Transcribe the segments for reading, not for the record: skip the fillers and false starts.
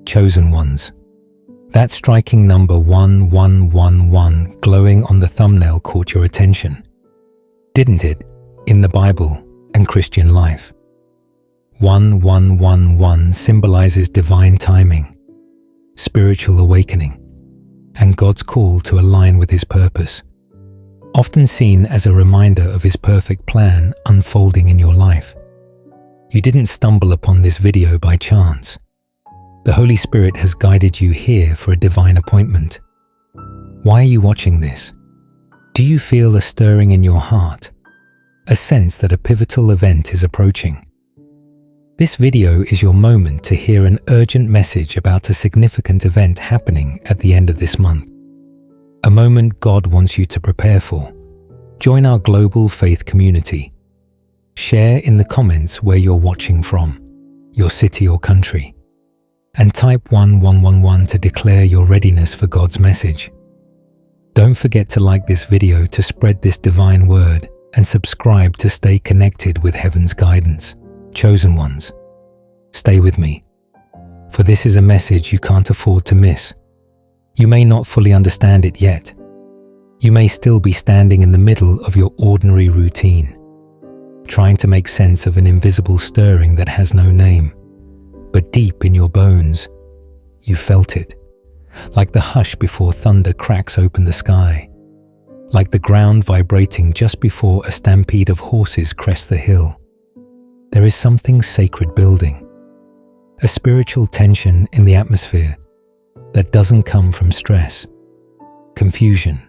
chosen ones. That striking number 1111 glowing on the thumbnail caught your attention, didn't it, in the Bible and Christian life? 1111 symbolizes divine timing, spiritual awakening, and God's call to align with His purpose, often seen as a reminder of His perfect plan unfolding in your life. You didn't stumble upon this video by chance. The Holy Spirit has guided you here for a divine appointment. Why are you watching this? Do you feel a stirring in your heart, a sense that a pivotal event is approaching? This video is your moment to hear an urgent message about a significant event happening at the end of this month. A moment God wants you to prepare for. Join our global faith community. Share in the comments where you're watching from, your city or country, and type 1111 to declare your readiness for God's message. Don't forget to like this video to spread this divine word and subscribe to stay connected with heaven's guidance. Chosen ones, stay with me, for this is a message you can't afford to miss. You may not fully understand it yet. You may still be standing in the middle of your ordinary routine, trying to make sense of an invisible stirring that has no name. But deep in your bones, you felt it, like the hush before thunder cracks open the sky, like the ground vibrating just before a stampede of horses crest the hill. There is something sacred building, a spiritual tension in the atmosphere that doesn't come from stress, confusion,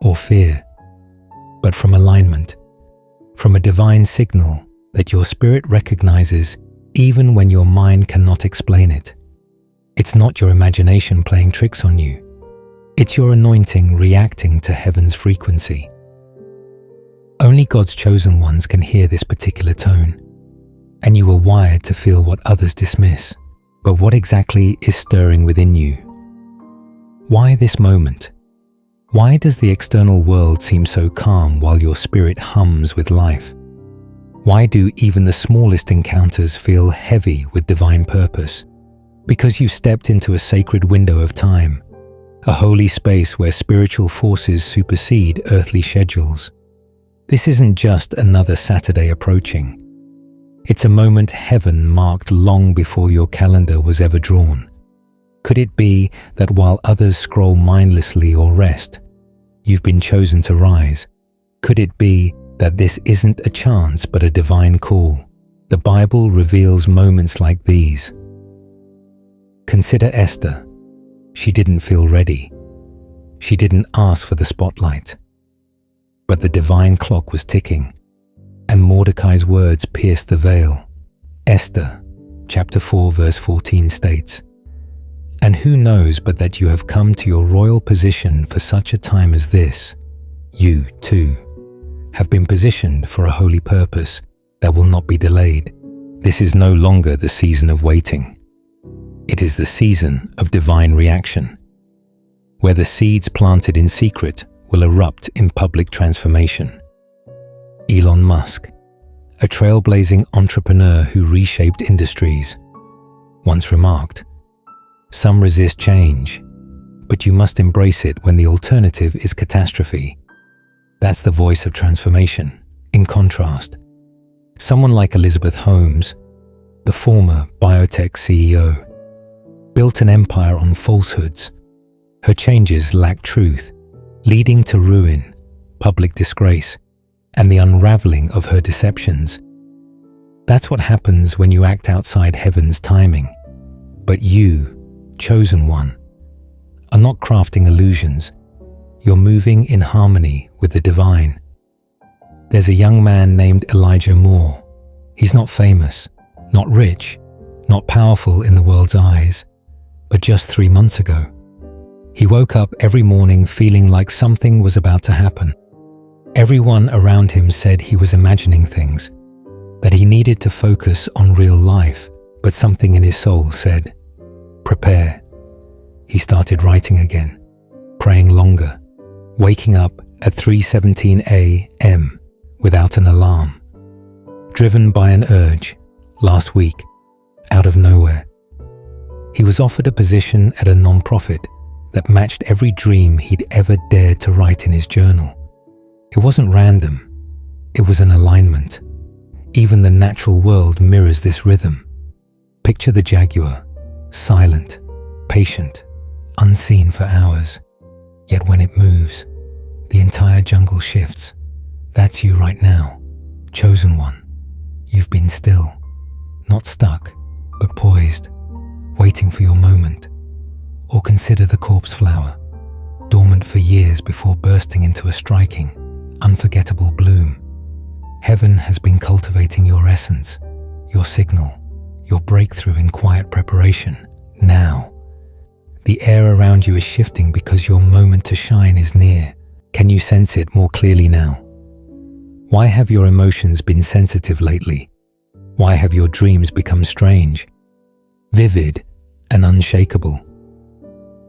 or fear, but from alignment, from a divine signal that your spirit recognizes even when your mind cannot explain it. It's not your imagination playing tricks on you. It's your anointing reacting to heaven's frequency. Only God's chosen ones can hear this particular tone, and you were wired to feel what others dismiss. But what exactly is stirring within you? Why this moment? Why does the external world seem so calm while your spirit hums with life? Why do even the smallest encounters feel heavy with divine purpose? Because you stepped into a sacred window of time, a holy space where spiritual forces supersede earthly schedules. This isn't just another Saturday approaching. It's a moment heaven marked long before your calendar was ever drawn. Could it be that while others scroll mindlessly or rest, you've been chosen to rise? Could it be that this isn't a chance but a divine call? The Bible reveals moments like these. Consider Esther. She didn't feel ready. She didn't ask for the spotlight. But the divine clock was ticking, and Mordecai's words pierced the veil. Esther, chapter 4, verse 14 states, "And who knows but that you have come to your royal position for such a time as this? You, too, have been positioned for a holy purpose that will not be delayed. This is no longer the season of waiting. It is the season of divine reaction, where the seeds planted in secret will erupt in public transformation." Elon Musk, a trailblazing entrepreneur who reshaped industries, once remarked, "Some resist change, but you must embrace it when the alternative is catastrophe." That's the voice of transformation. In contrast, someone like Elizabeth Holmes, the former biotech CEO, built an empire on falsehoods. Her changes lacked truth, leading to ruin, public disgrace, and the unraveling of her deceptions. That's what happens when you act outside heaven's timing. But you, chosen one, are not crafting illusions. You're moving in harmony with the divine. There's a young man named Elijah Moore. He's not famous, not rich, not powerful in the world's eyes, but just 3 months ago, he woke up every morning feeling like something was about to happen. Everyone around him said he was imagining things, that he needed to focus on real life, but something in his soul said, "Prepare." He started writing again, praying longer, waking up at 3:17 a.m. without an alarm, driven by an urge, last week, out of nowhere. He was offered a position at a non-profit that matched every dream he'd ever dared to write in his journal. It wasn't random, it was an alignment. Even the natural world mirrors this rhythm. Picture the jaguar, silent, patient, unseen for hours. Yet when it moves, the entire jungle shifts. That's you right now, chosen one. You've been still, not stuck, but poised, waiting for your moment. Or consider the corpse flower, dormant for years before bursting into a striking, unforgettable bloom. Heaven has been cultivating your essence, your signal, your breakthrough in quiet preparation, now. The air around you is shifting because your moment to shine is near. Can you sense it more clearly now? Why have your emotions been sensitive lately? Why have your dreams become strange, vivid, and unshakable?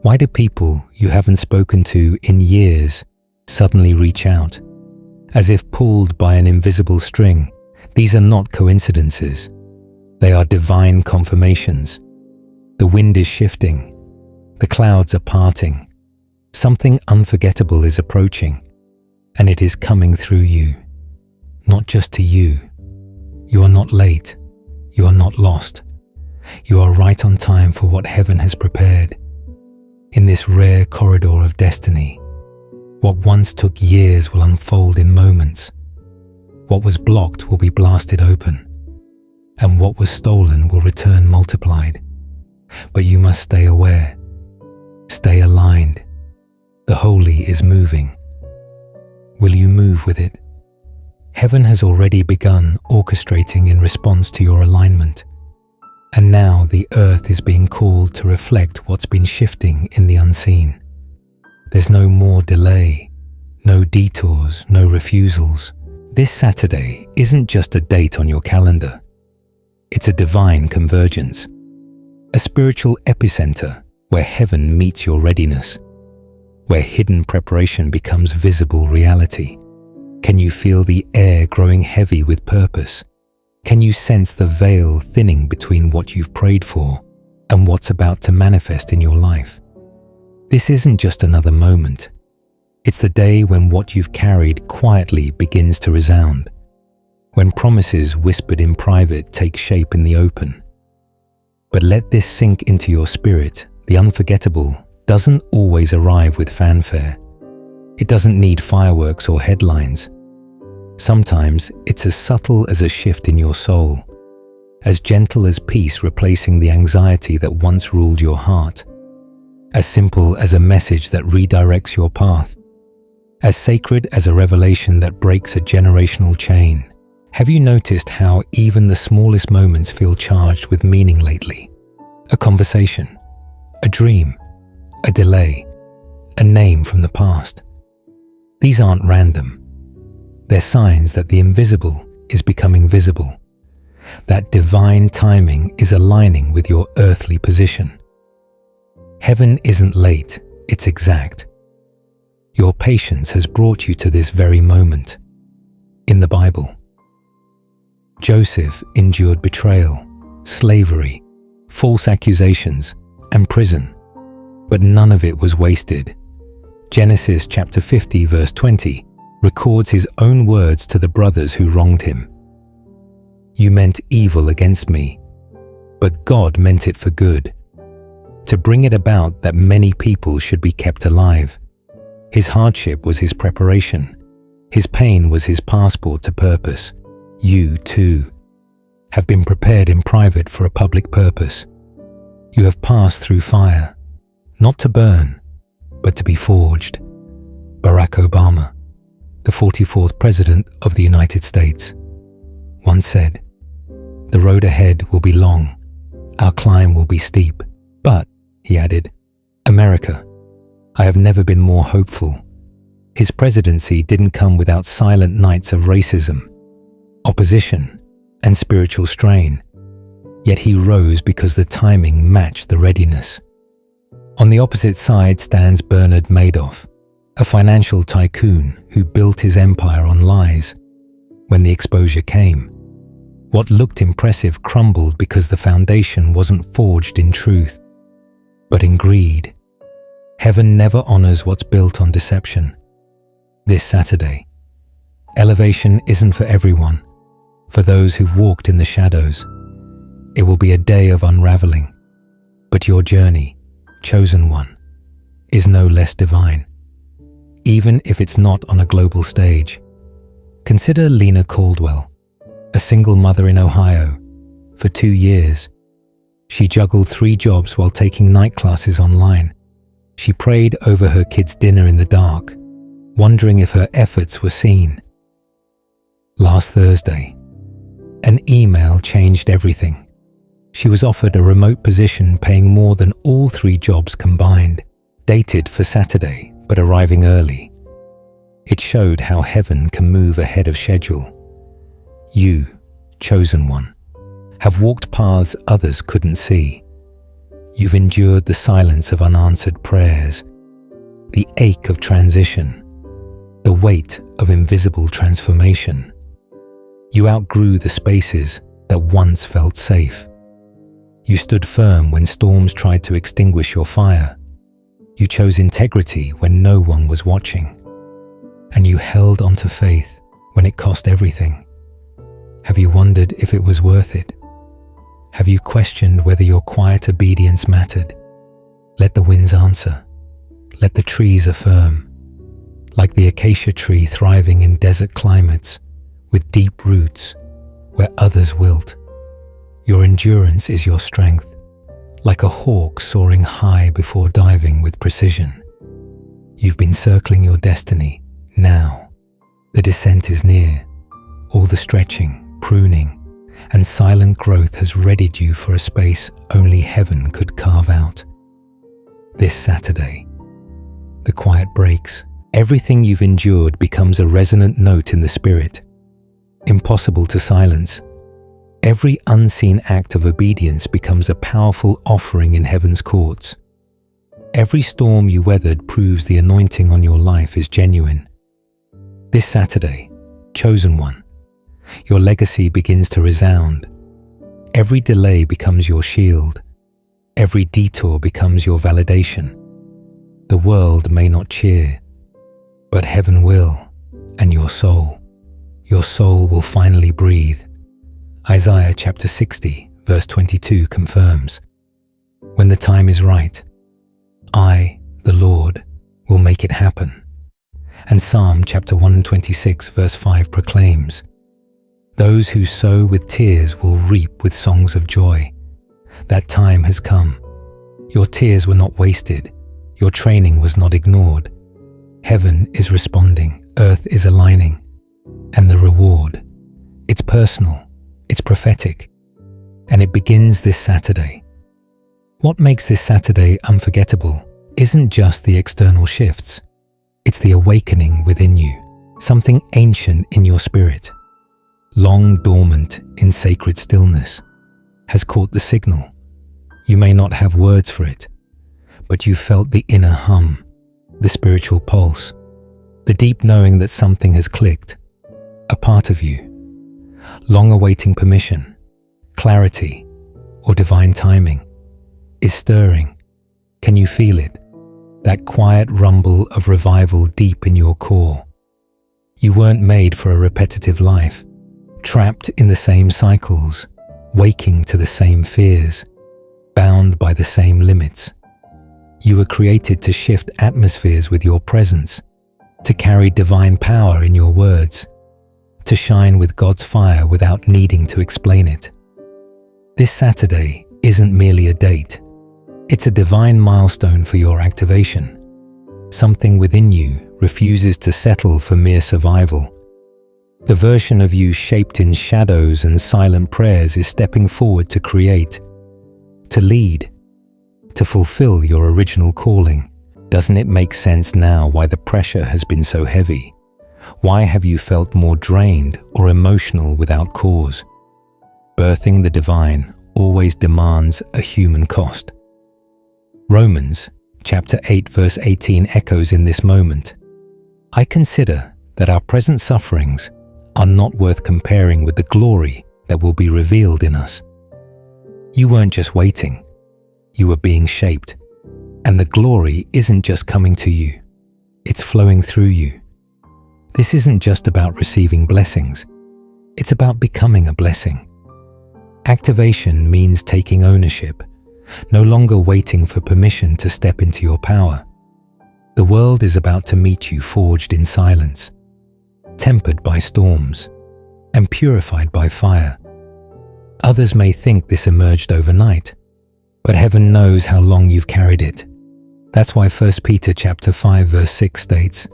Why do people you haven't spoken to in years suddenly reach out? As if pulled by an invisible string, these are not coincidences. They are divine confirmations. The wind is shifting. The clouds are parting. Something unforgettable is approaching, and it is coming through you. Not just to you. You are not late. You are not lost. You are right on time for what heaven has prepared. In this rare corridor of destiny, what once took years will unfold in moments. What was blocked will be blasted open, and what was stolen will return multiplied. But you must stay aware. Stay aligned. The holy is moving. Will you move with it? Heaven has already begun orchestrating in response to your alignment. And now the earth is being called to reflect what's been shifting in the unseen. There's no more delay, no detours, no refusals. This Saturday isn't just a date on your calendar. It's a divine convergence, a spiritual epicenter where heaven meets your readiness, where hidden preparation becomes visible reality. Can you feel the air growing heavy with purpose? Can you sense the veil thinning between what you've prayed for and what's about to manifest in your life? This isn't just another moment. It's the day when what you've carried quietly begins to resound, when promises whispered in private take shape in the open. But let this sink into your spirit. The unforgettable doesn't always arrive with fanfare. It doesn't need fireworks or headlines. Sometimes it's as subtle as a shift in your soul, as gentle as peace replacing the anxiety that once ruled your heart, as simple as a message that redirects your path, as sacred as a revelation that breaks a generational chain. Have you noticed how even the smallest moments feel charged with meaning lately? A conversation, a dream, a delay, a name from the past. These aren't random. They're signs that the invisible is becoming visible, that divine timing is aligning with your earthly position. Heaven isn't late, it's exact. Your patience has brought you to this very moment. In the Bible, Joseph endured betrayal, slavery, false accusations, and prison, but none of it was wasted. Genesis chapter 50 verse 20 records his own words to the brothers who wronged him. You meant evil against me, but God meant it for good, to bring it about that many people should be kept alive. His hardship was his preparation. His pain was his passport to purpose. You, too, have been prepared in private for a public purpose. You have passed through fire, not to burn, but to be forged. Barack Obama, the 44th President of the United States, once said, "The road ahead will be long, our climb will be steep, but," he added, "America, I have never been more hopeful." His presidency didn't come without silent nights of racism, opposition, and spiritual strain, yet he rose because the timing matched the readiness. On the opposite side stands Bernard Madoff, a financial tycoon who built his empire on lies. When the exposure came, what looked impressive crumbled because the foundation wasn't forged in truth. but in greed. Heaven never honors what's built on deception. This Saturday, elevation isn't for everyone, for those who've walked in the shadows. It will be a day of unraveling, but your journey, chosen one, is no less divine, even if it's not on a global stage. Consider Lena Caldwell, a single mother in Ohio. For 2 years, she juggled 3 jobs while taking night classes online. She prayed over her kids' dinner in the dark, wondering if her efforts were seen. Last Thursday, an email changed everything. She was offered a remote position paying more than all 3 jobs combined, dated for Saturday but arriving early. It showed how heaven can move ahead of schedule. You, chosen one, have walked paths others couldn't see. You've endured the silence of unanswered prayers, the ache of transition, the weight of invisible transformation. You outgrew the spaces that once felt safe. You stood firm when storms tried to extinguish your fire. You chose integrity when no one was watching. And you held onto faith when it cost everything. Have you wondered if it was worth it? Have you questioned whether your quiet obedience mattered? Let the winds answer. Let the trees affirm. Like the acacia tree thriving in desert climates, with deep roots where others wilt. Your endurance is your strength, like a hawk soaring high before diving with precision. You've been circling your destiny. Now, the descent is near. All the stretching, pruning, and silent growth has readied you for a space only heaven could carve out. This Saturday, the quiet breaks. Everything you've endured becomes a resonant note in the spirit, impossible to silence. Every unseen act of obedience becomes a powerful offering in heaven's courts. Every storm you weathered proves the anointing on your life is genuine. This Saturday, chosen one, your legacy begins to resound. Every delay becomes your shield. Every detour becomes your validation. The world may not cheer, but heaven will, and your soul will finally breathe. Isaiah chapter 60, verse 22 confirms, "When the time is right, I, the Lord, will make it happen." And Psalm chapter 126, verse 5 proclaims, "Those who sow with tears will reap with songs of joy." That time has come. Your tears were not wasted. Your training was not ignored. Heaven is responding, earth is aligning, and the reward, it's personal, it's prophetic, and it begins this Saturday. What makes this Saturday unforgettable isn't just the external shifts. It's the awakening within you, something ancient in your spirit, long dormant in sacred stillness, has caught the signal. You may not have words for it, but you felt the inner hum, the spiritual pulse, the deep knowing that something has clicked, a part of you, long awaiting permission, clarity, or divine timing, is stirring. Can you feel it? That quiet rumble of revival deep in your core. You weren't made for a repetitive life, trapped in the same cycles, waking to the same fears, bound by the same limits. You were created to shift atmospheres with your presence, to carry divine power in your words, to shine with God's fire without needing to explain it. This Saturday isn't merely a date. It's a divine milestone for your activation. Something within you refuses to settle for mere survival. The version of you shaped in shadows and silent prayers is stepping forward to create, to lead, to fulfill your original calling. Doesn't it make sense now why the pressure has been so heavy? Why have you felt more drained or emotional without cause? Birthing the divine always demands a human cost. Romans chapter 8 verse 18 echoes in this moment. I consider that our present sufferings are not worth comparing with the glory that will be revealed in us. You weren't just waiting, you were being shaped, And the glory isn't just coming to you, it's flowing through you. This isn't just about receiving blessings, it's about becoming a blessing. Activation means taking ownership, no longer waiting for permission to step into your power. The world is about to meet you forged in silence, tempered by storms, and purified by fire. Others may think this emerged overnight, but heaven knows how long you've carried it. That's why 1 Peter chapter 5 verse 6 states,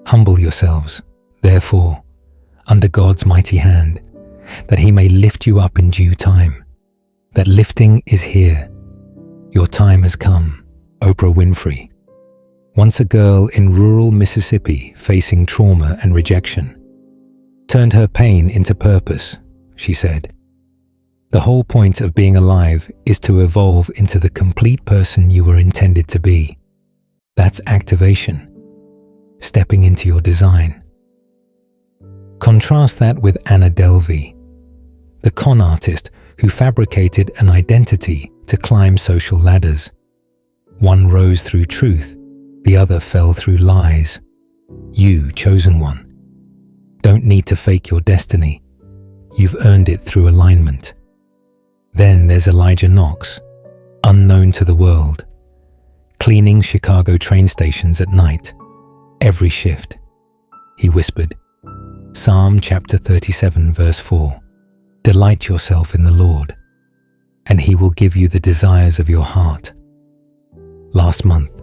"Humble yourselves, therefore, under God's mighty hand, that he may lift you up in due time." That lifting is here. Your time has come. Oprah Winfrey. Once a girl in rural Mississippi facing trauma and rejection, turned her pain into purpose, she said. The whole point of being alive is to evolve into the complete person you were intended to be. That's activation, stepping into your design. Contrast that with Anna Delvey, the con artist who fabricated an identity to climb social ladders. One rose through truth, the other fell through lies. You, chosen one, don't need to fake your destiny. You've earned it through alignment. Then there's Elijah Knox, unknown to the world, cleaning Chicago train stations at night, every shift. He whispered, Psalm chapter 37 verse 4, "Delight yourself in the Lord, and he will give you the desires of your heart." Last month,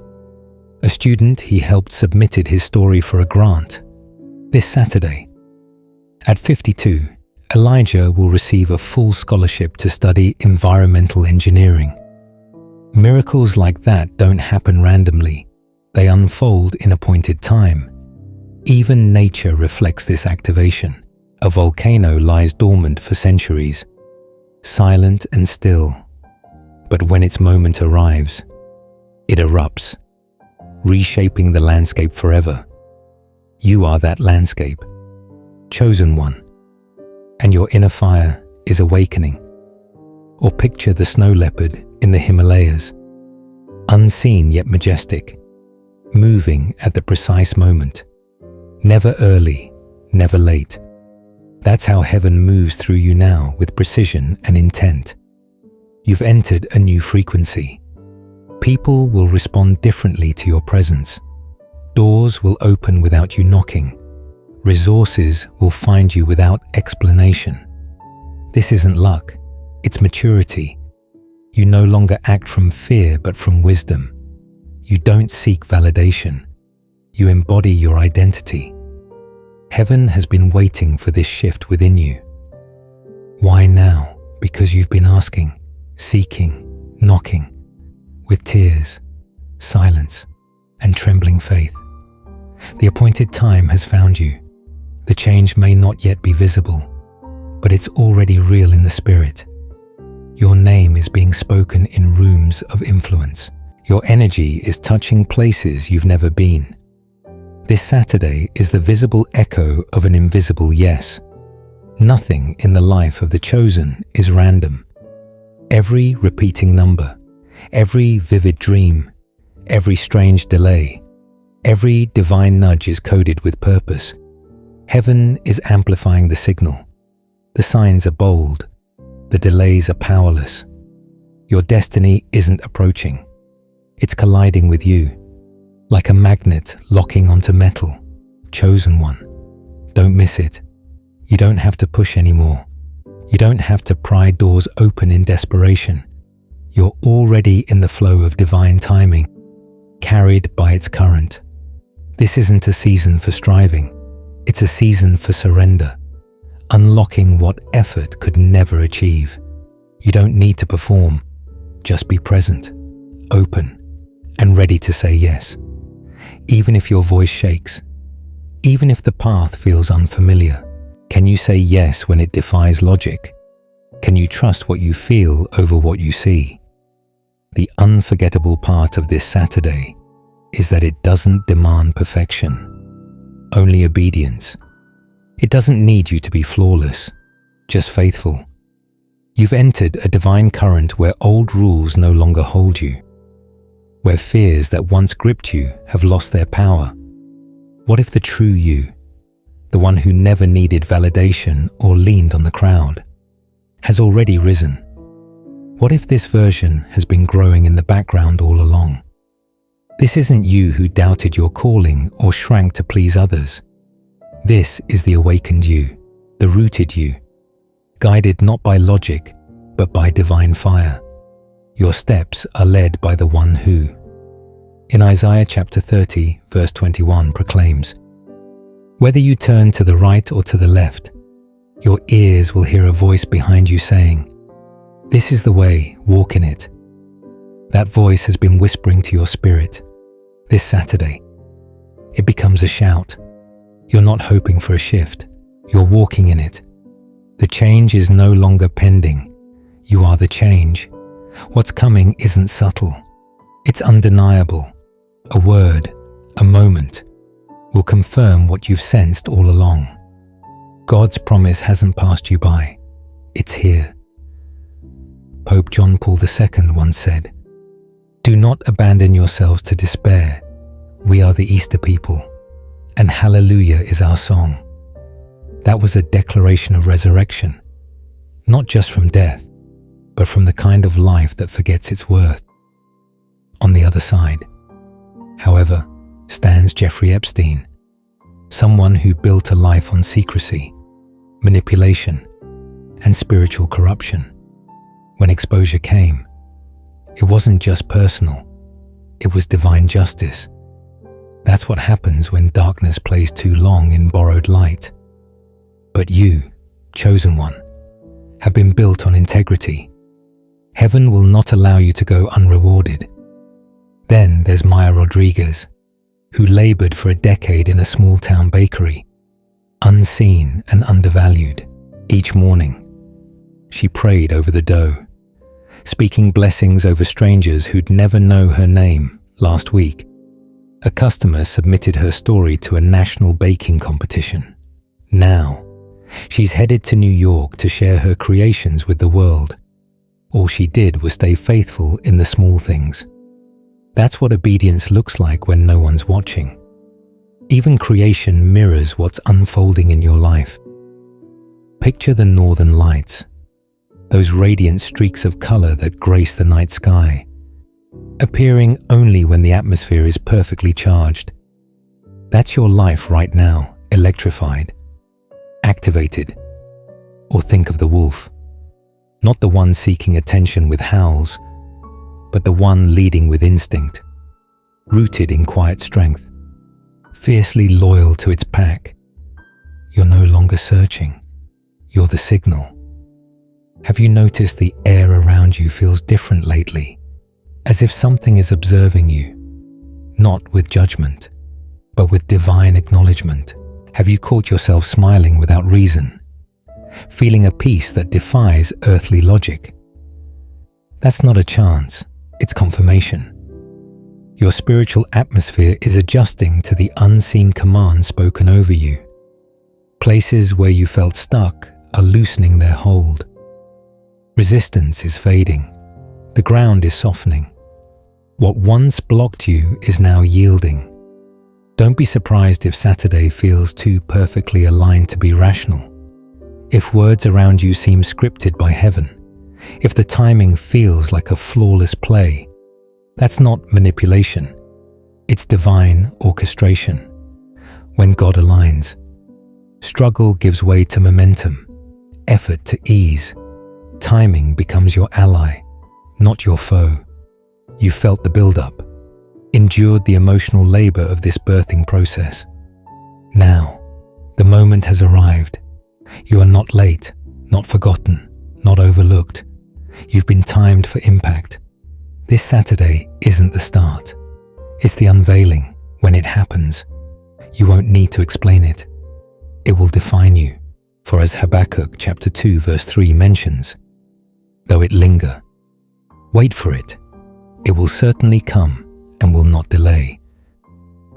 a student he helped submitted his story for a grant. This Saturday, at 52, Elijah will receive a full scholarship to study environmental engineering. Miracles like that don't happen randomly. They unfold in appointed time. Even nature reflects this activation. A volcano lies dormant for centuries, silent and still. But when its moment arrives, it erupts, reshaping the landscape forever. You are that landscape, chosen one, and your inner fire is awakening. Or picture the snow leopard in the Himalayas, unseen yet majestic, moving at the precise moment. Never early, never late. That's how heaven moves through you now with precision and intent. You've entered a new frequency. People will respond differently to your presence. Doors will open without you knocking. Resources will find you without explanation. This isn't luck, it's maturity. You no longer act from fear but from wisdom. You don't seek validation. You embody your identity. Heaven has been waiting for this shift within you. Why now? Because you've been asking, seeking, knocking, with tears, silence, and trembling faith. The appointed time has found you. The change may not yet be visible, but it's already real in the spirit. Your name is being spoken in rooms of influence. Your energy is touching places you've never been. This Saturday is the visible echo of an invisible yes. Nothing in the life of the chosen is random. Every repeating number, every vivid dream, every strange delay, every divine nudge is coded with purpose. Heaven is amplifying the signal. The signs are bold. The delays are powerless. Your destiny isn't approaching. It's colliding with you, like a magnet locking onto metal. Chosen one. Don't miss it. You don't have to push anymore. You don't have to pry doors open in desperation. You're already in the flow of divine timing, carried by its current. This isn't a season for striving. It's a season for surrender, unlocking what effort could never achieve. You don't need to perform. Just be present, open, and ready to say yes. Even if your voice shakes, even if the path feels unfamiliar, can you say yes when it defies logic? Can you trust what you feel over what you see? The unforgettable part of this Saturday is that it doesn't demand perfection, only obedience. It doesn't need you to be flawless, just faithful. You've entered a divine current where old rules no longer hold you. where fears that once gripped you have lost their power? What if the true you, the one who never needed validation or leaned on the crowd, has already risen? What if this version has been growing in the background all along? This isn't you who doubted your calling or shrank to please others. This is the awakened you, the rooted you, guided not by logic, but by divine fire. Your steps are led by the one who, in Isaiah chapter 30, verse 21, proclaims, "Whether you turn to the right or to the left, your ears will hear a voice behind you saying, 'This is the way, walk in it.'" That voice has been whispering to your spirit. This Saturday, it becomes a shout. You're not hoping for a shift. You're walking in it. The change is no longer pending. You are the change. What's coming isn't subtle. It's undeniable. A word, a moment, will confirm what you've sensed all along. God's promise hasn't passed you by. It's here. Pope John Paul II once said, "Do not abandon yourselves to despair. We are the Easter people, and hallelujah is our song." That was a declaration of resurrection, not just from death, but from the kind of life that forgets its worth. On the other side, however, stands Jeffrey Epstein, someone who built a life on secrecy, manipulation, and spiritual corruption. When exposure came, it wasn't just personal, it was divine justice. That's what happens when darkness plays too long in borrowed light. But you, chosen one, have been built on integrity. Heaven will not allow you to go unrewarded. Then there's Maya Rodriguez, who labored for a decade in a small-town bakery, unseen and undervalued. Each morning, she prayed over the dough, speaking blessings over strangers who'd never know her name. Last week, a customer submitted her story to a national baking competition. Now, she's headed to New York to share her creations with the world. All she did was stay faithful in the small things. That's what obedience looks like when no one's watching. Even creation mirrors what's unfolding in your life. Picture the northern lights, those radiant streaks of color that grace the night sky, appearing only when the atmosphere is perfectly charged. That's your life right now, electrified, activated. Or think of the wolf, not the one seeking attention with howls, but the one leading with instinct, rooted in quiet strength, fiercely loyal to its pack. You're no longer searching, you're the signal. Have you noticed the air around you feels different lately, as if something is observing you, not with judgment, but with divine acknowledgement? Have you caught yourself smiling without reason, feeling a peace that defies earthly logic? That's not a chance, it's confirmation. Your spiritual atmosphere is adjusting to the unseen commands spoken over you. Places where you felt stuck are loosening their hold. Resistance is fading. The ground is softening. What once blocked you is now yielding. Don't be surprised if Saturday feels too perfectly aligned to be rational. If words around you seem scripted by heaven, if the timing feels like a flawless play, that's not manipulation. It's divine orchestration. When God aligns, struggle gives way to momentum, effort to ease. Timing becomes your ally, not your foe. You felt the build-up, endured the emotional labor of this birthing process. Now, the moment has arrived. You are not late, not forgotten, not overlooked. You've been timed for impact. This Saturday isn't the start. It's the unveiling. When it happens, you won't need to explain it. It will define you. For as Habakkuk chapter 2 verse 3 mentions, though it linger, wait for it. It will certainly come and will not delay.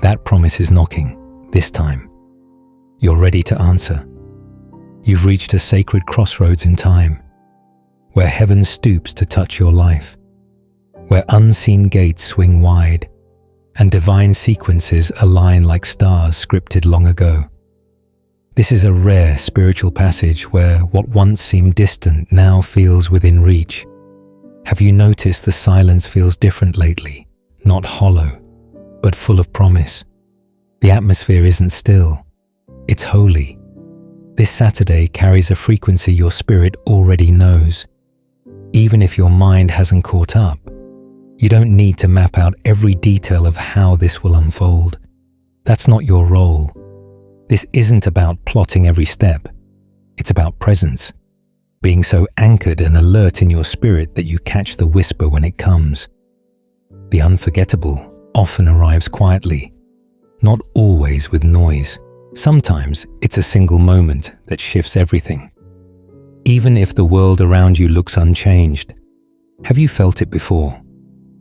That promise is knocking, this time. You're ready to answer. You've reached a sacred crossroads in time, where heaven stoops to touch your life. where unseen gates swing wide and divine sequences align like stars scripted long ago. This is a rare spiritual passage where what once seemed distant now feels within reach. Have you noticed the silence feels different lately? Not hollow, but full of promise. The atmosphere isn't still, it's holy. This Saturday carries a frequency your spirit already knows. Even if your mind hasn't caught up, you don't need to map out every detail of how this will unfold. That's not your role. This isn't about plotting every step. It's about presence, being so anchored and alert in your spirit that you catch the whisper when it comes. The unforgettable often arrives quietly, not always with noise. Sometimes it's a single moment that shifts everything. Even if the world around you looks unchanged, have you felt it before?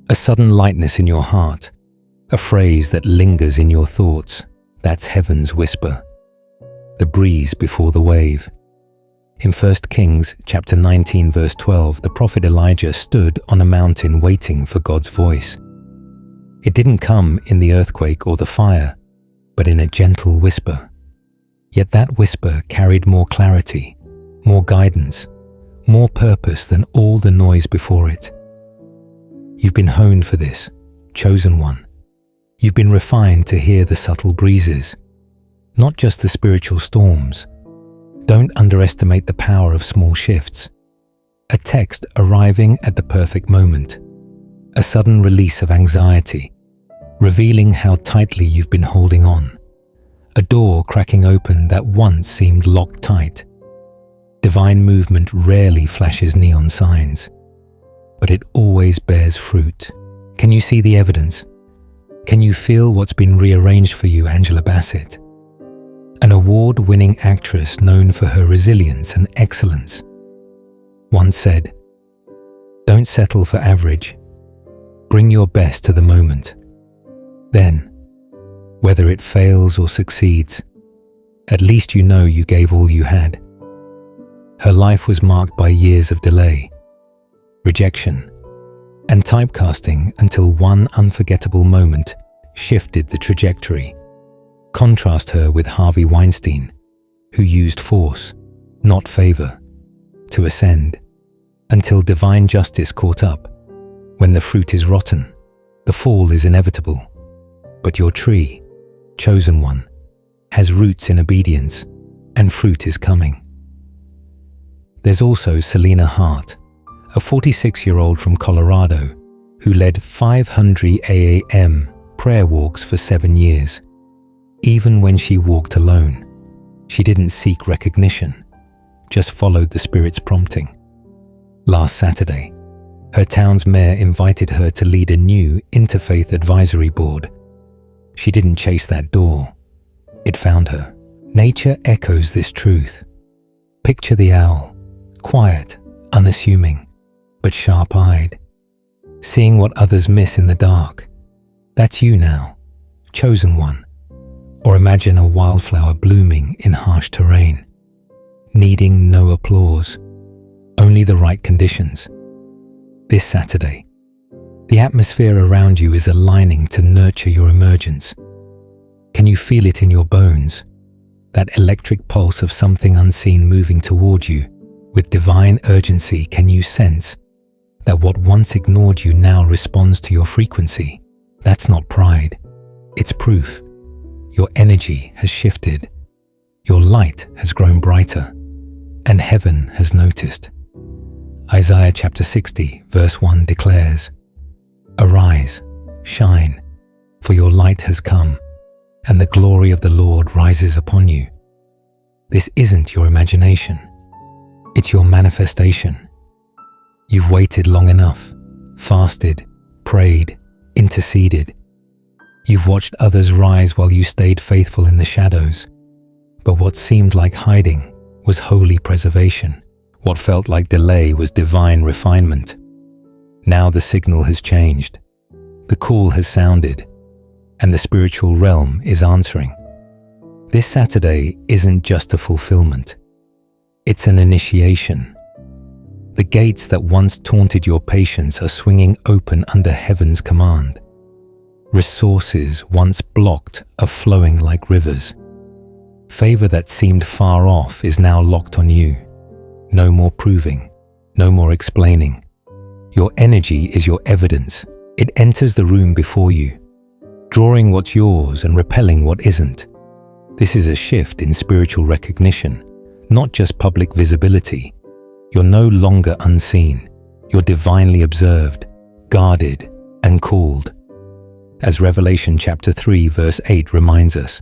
A sudden lightness in your heart, a phrase that lingers in your thoughts. That's heaven's whisper. The breeze before the wave. In 1 Kings chapter 19 verse 12, the prophet Elijah stood on a mountain waiting for God's voice. It didn't come in the earthquake or the fire, but in a gentle whisper. Yet that whisper carried more clarity, more guidance, more purpose than all the noise before it. You've been honed for this, chosen one. You've been refined to hear the subtle breezes, not just the spiritual storms. Don't underestimate the power of small shifts. A text arriving at the perfect moment, a sudden release of anxiety, revealing how tightly you've been holding on, a door cracking open that once seemed locked tight. Divine movement rarely flashes neon signs, but it always bears fruit. Can you see the evidence? Can you feel what's been rearranged for you, Angela Bassett? An award-winning actress known for her resilience and excellence, once said, "Don't settle for average. Bring your best to the moment. Then, whether it fails or succeeds, at least you know you gave all you had." Her life was marked by years of delay, rejection, and typecasting until one unforgettable moment shifted the trajectory. Contrast her with Harvey Weinstein, who used force, not favor, to ascend, until divine justice caught up. When the fruit is rotten, the fall is inevitable. But your tree, chosen one, has roots in obedience, and fruit is coming. There's also Selena Hart, a 46-year-old from Colorado who led 500 AAM prayer walks for 7 years. Even when she walked alone, she didn't seek recognition, just followed the Spirit's prompting. Last Saturday, her town's mayor invited her to lead a new interfaith advisory board. She didn't chase that door, it found her. Nature echoes this truth. Picture the owl, quiet, unassuming, but sharp-eyed, seeing what others miss in the dark. That's you now, chosen one. Or imagine a wildflower blooming in harsh terrain, needing no applause, only the right conditions. This Saturday, the atmosphere around you is aligning to nurture your emergence. Can you feel it in your bones? That electric pulse of something unseen moving toward you. With divine urgency, can you sense that what once ignored you now responds to your frequency? That's not pride, it's proof. Your energy has shifted, your light has grown brighter, and heaven has noticed. Isaiah chapter 60 verse 1 declares, "Arise, shine, for your light has come, and the glory of the Lord rises upon you." This isn't your imagination, it's your manifestation. You've waited long enough, fasted, prayed, interceded. You've watched others rise while you stayed faithful in the shadows. But what seemed like hiding was holy preservation. What felt like delay was divine refinement. Now the signal has changed. The call has sounded, and the spiritual realm is answering. This Saturday isn't just a fulfillment. It's an initiation. The gates that once taunted your patience are swinging open under heaven's command. Resources once blocked are flowing like rivers. Favor that seemed far off is now locked on you. No more proving, no more explaining. Your energy is your evidence. It enters the room before you, drawing what's yours and repelling what isn't. This is a shift in spiritual recognition, not just public visibility. You're no longer unseen. You're divinely observed, guarded, and called. As Revelation chapter 3 verse 8 reminds us,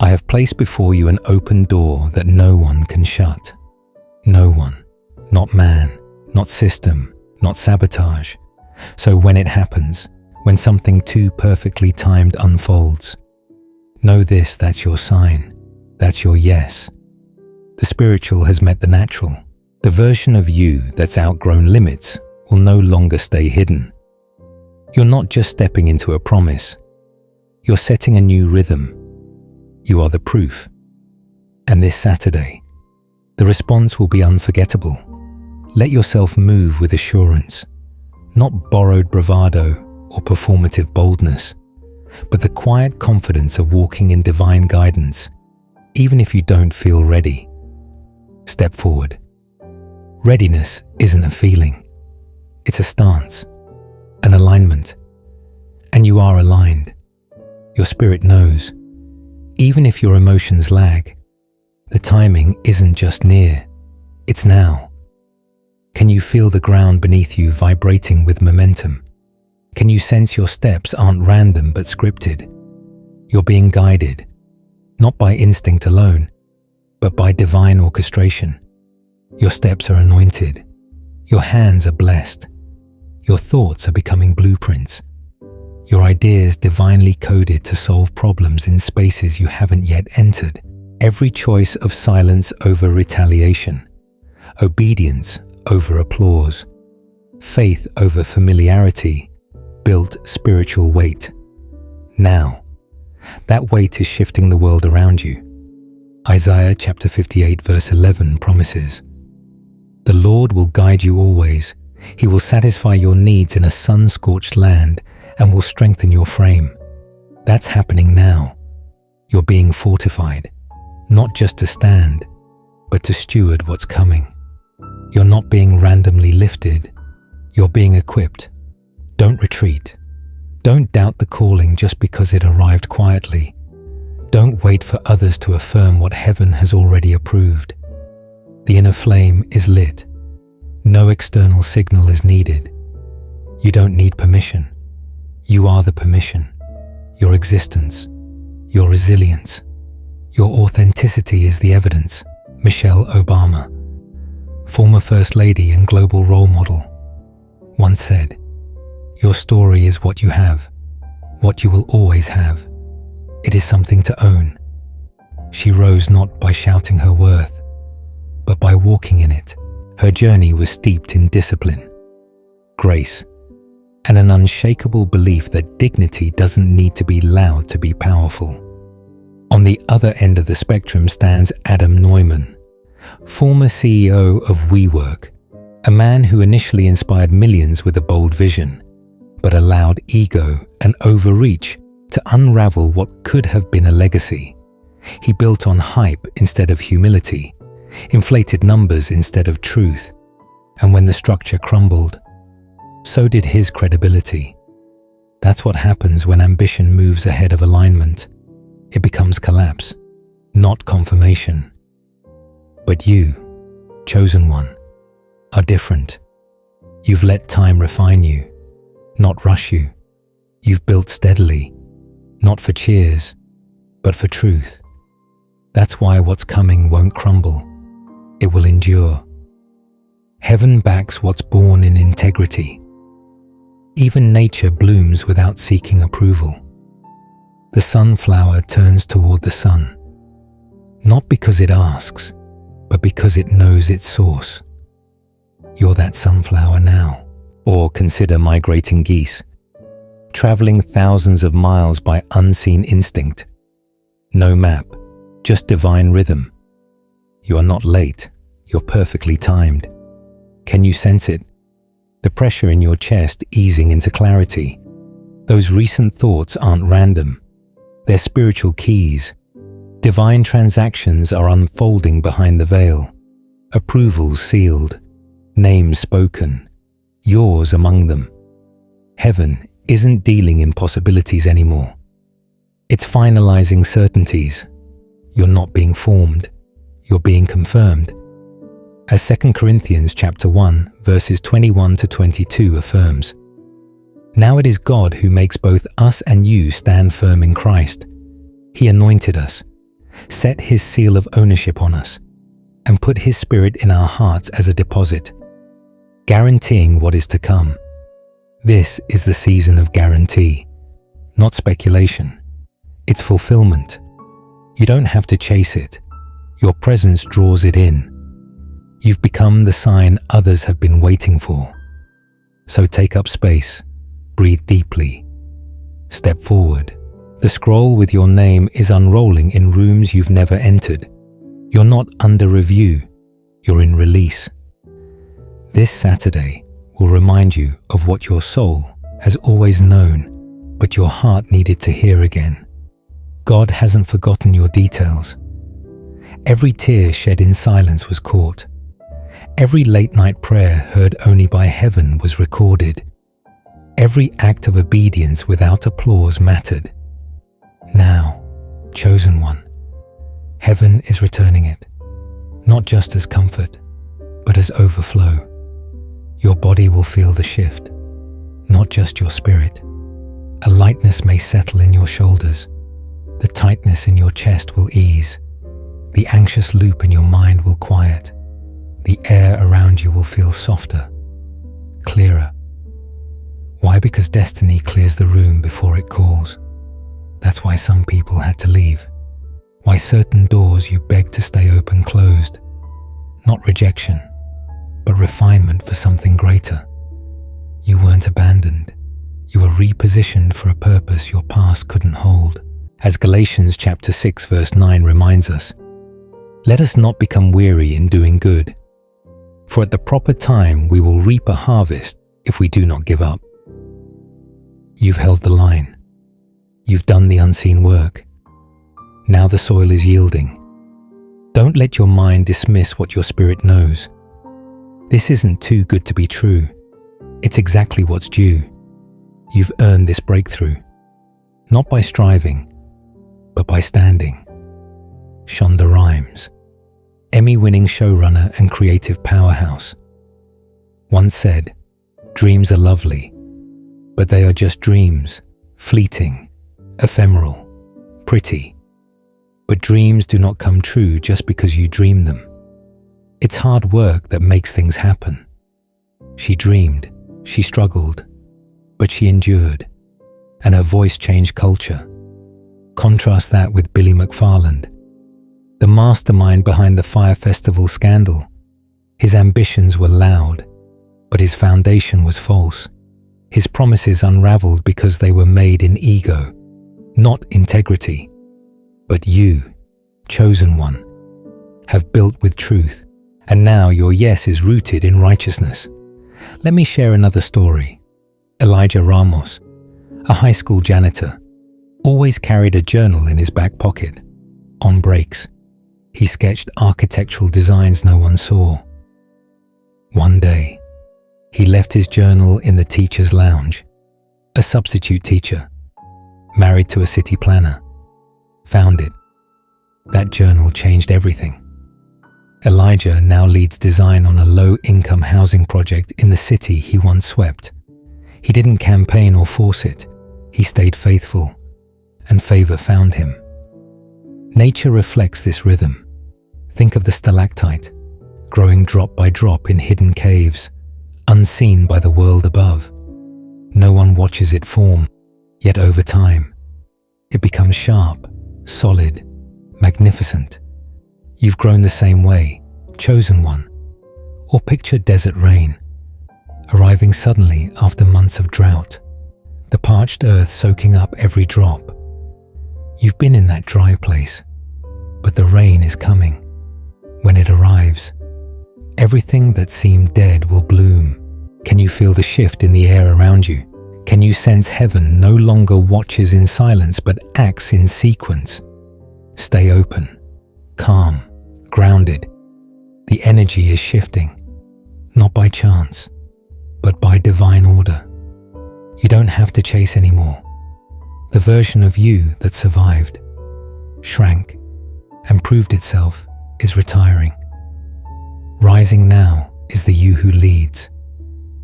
I have placed before you an open door that no one can shut. No one, not man, not system, not sabotage. So when it happens, when something too perfectly timed unfolds, know this, that's your sign, that's your yes. The spiritual has met the natural. The version of you that's outgrown limits will no longer stay hidden. You're not just stepping into a promise. You're setting a new rhythm. You are the proof. And this Saturday, the response will be unforgettable. Let yourself move with assurance, not borrowed bravado or performative boldness, but the quiet confidence of walking in divine guidance, even if you don't feel ready. Step forward. Readiness isn't a feeling. It's a stance, an alignment. And you are aligned. Your spirit knows. Even if your emotions lag, the timing isn't just near, it's now. Can you feel the ground beneath you vibrating with momentum? Can you sense your steps aren't random but scripted? You're being guided, not by instinct alone, but by divine orchestration. Your steps are anointed. Your hands are blessed. Your thoughts are becoming blueprints. Your ideas divinely coded to solve problems in spaces you haven't yet entered. Every choice of silence over retaliation, obedience over applause, faith over familiarity, built spiritual weight. Now, that weight is shifting the world around you. Isaiah chapter 58 verse 11 promises, "The Lord will guide you always. He will satisfy your needs in a sun-scorched land and will strengthen your frame." That's happening now. You're being fortified, not just to stand, but to steward what's coming. You're not being randomly lifted. You're being equipped. Don't retreat. Don't doubt the calling just because it arrived quietly. Don't wait for others to affirm what heaven has already approved. The inner flame is lit. No external signal is needed. You don't need permission. You are the permission. Your existence, your resilience, your authenticity is the evidence. Michelle Obama, former First Lady and global role model, once said, "Your story is what you have, what you will always have. It is something to own." She rose not by shouting her worth, but by walking in it. Her journey was steeped in discipline, grace, and an unshakable belief that dignity doesn't need to be loud to be powerful. On the other end of the spectrum stands Adam Neumann, former CEO of WeWork, a man who initially inspired millions with a bold vision, but allowed ego and overreach to unravel what could have been a legacy. He built on hype instead of humility, inflated numbers instead of truth, and when the structure crumbled, so did his credibility. That's what happens when ambition moves ahead of alignment. It becomes collapse, not confirmation. But you, chosen one, are different. You've let time refine you, not rush you. You've built steadily, not for cheers, but for truth. That's why what's coming won't crumble. It will endure. Heaven backs what's born in integrity. Even nature blooms without seeking approval. The sunflower turns toward the sun, not because it asks, but because it knows its source. You're that sunflower now. Or consider migrating geese, traveling thousands of miles by unseen instinct. No map, just divine rhythm. You are not late, you're perfectly timed. Can you sense it? The pressure in your chest easing into clarity. Those recent thoughts aren't random. They're spiritual keys. Divine transactions are unfolding behind the veil. Approvals sealed. Names spoken. Yours among them. Heaven isn't dealing in possibilities anymore. It's finalizing certainties. You're not being formed. You're being confirmed. As 2 Corinthians chapter 1, verses 21 to 22 affirms, "Now it is God who makes both us and you stand firm in Christ. He anointed us, set his seal of ownership on us, and put his Spirit in our hearts as a deposit, guaranteeing what is to come." This is the season of guarantee, not speculation. It's fulfillment. You don't have to chase it. Your presence draws it in. You've become the sign others have been waiting for. So take up space, breathe deeply, step forward. The scroll with your name is unrolling in rooms you've never entered. You're not under review, you're in release. This Saturday will remind you of what your soul has always known, but your heart needed to hear again. God hasn't forgotten your details. Every tear shed in silence was caught. Every late-night prayer heard only by heaven was recorded. Every act of obedience without applause mattered. Now, chosen one, heaven is returning it, not just as comfort, but as overflow. Your body will feel the shift, not just your spirit. A lightness may settle in your shoulders. The tightness in your chest will ease. The anxious loop in your mind will quiet. The air around you will feel softer, clearer. Why? Because destiny clears the room before it calls. That's why some people had to leave. Why certain doors you begged to stay open closed. Not rejection, but refinement for something greater. You weren't abandoned. You were repositioned for a purpose your past couldn't hold. As Galatians chapter 6 verse 9 reminds us, "Let us not become weary in doing good, for at the proper time we will reap a harvest if we do not give up." You've held the line. You've done the unseen work. Now the soil is yielding. Don't let your mind dismiss what your spirit knows. This isn't too good to be true. It's exactly what's due. You've earned this breakthrough, not by striving, but by standing. Shonda Rhimes, Emmy-winning showrunner and creative powerhouse, once said, "Dreams are lovely, but they are just dreams, fleeting, ephemeral, pretty. But dreams do not come true just because you dream them. It's hard work that makes things happen." She dreamed, she struggled, but she endured, and her voice changed culture. Contrast that with Billy McFarland, the mastermind behind the Fire Festival scandal. His ambitions were loud, but his foundation was false. His promises unraveled because they were made in ego, not integrity. But you, chosen one, have built with truth, and now your yes is rooted in righteousness. Let me share another story. Elijah Ramos, a high school janitor, always carried a journal in his back pocket. On breaks, he sketched architectural designs no one saw. One day, he left his journal in the teacher's lounge. A substitute teacher, married to a city planner, found it. That journal changed everything. Elijah now leads design on a low-income housing project in the city he once swept. He didn't campaign or force it. He stayed faithful, and favor found him. Nature reflects this rhythm. Think of the stalactite, growing drop by drop in hidden caves, unseen by the world above. No one watches it form, yet over time, it becomes sharp, solid, magnificent. You've grown the same way, chosen one. Or picture desert rain, arriving suddenly after months of drought, the parched earth soaking up every drop. You've been in that dry place, but the rain is coming. When it arrives, Everything that seemed dead will bloom. Can you feel the shift in the air around you? Can you sense heaven no longer watches in silence but acts in sequence? Stay open, calm, grounded. The energy is shifting, not by chance, but by divine order. You don't have to chase anymore. The version of you that survived, shrank, and proved itself is retiring. Rising now is the you who leads,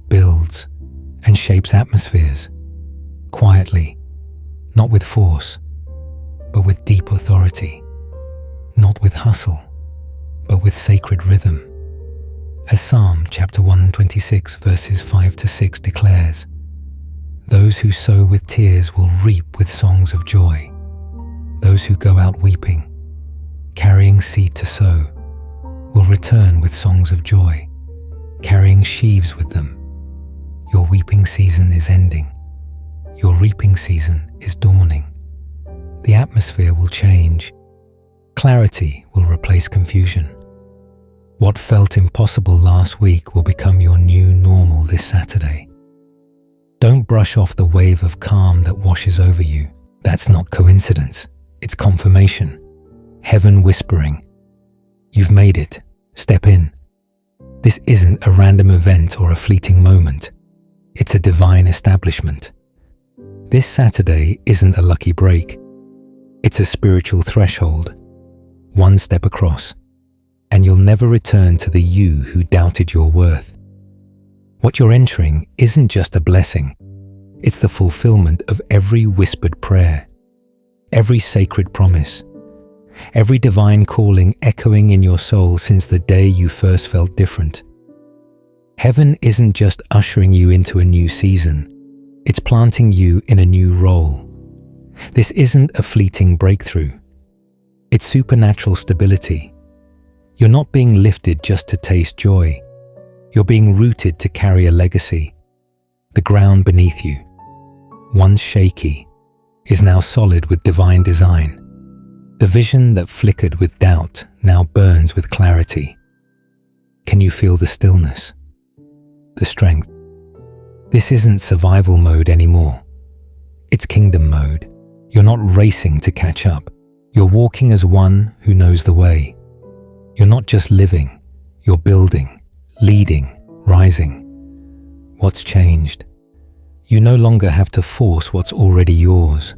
builds, and shapes atmospheres, quietly, not with force, but with deep authority, not with hustle, but with sacred rhythm. As Psalm chapter 126 verses 5 to 6 declares, those who sow with tears will reap with songs of joy. Those who go out weeping, carrying seed to sow, will return with songs of joy, carrying sheaves with them. Your weeping season is ending. Your reaping season is dawning. The atmosphere will change. Clarity will replace confusion. What felt impossible last week will become your new normal this Saturday. Don't brush off the wave of calm that washes over you. That's not coincidence. It's confirmation. Heaven whispering, "You've made it. Step in." This isn't a random event or a fleeting moment. It's a divine establishment. This Saturday isn't a lucky break. It's a spiritual threshold. One step across, and you'll never return to the you who doubted your worth. What you're entering isn't just a blessing. It's the fulfillment of every whispered prayer, every sacred promise, every divine calling echoing in your soul since the day you first felt different. Heaven isn't just ushering you into a new season, it's planting you in a new role. This isn't a fleeting breakthrough. It's supernatural stability. You're not being lifted just to taste joy. You're being rooted to carry a legacy. The ground beneath you, once shaky, is now solid with divine design. The vision that flickered with doubt now burns with clarity. Can you feel the stillness? The strength? This isn't survival mode anymore. It's kingdom mode. You're not racing to catch up. You're walking as one who knows the way. You're not just living, you're building, leading, rising. What's changed? You no longer have to force what's already yours.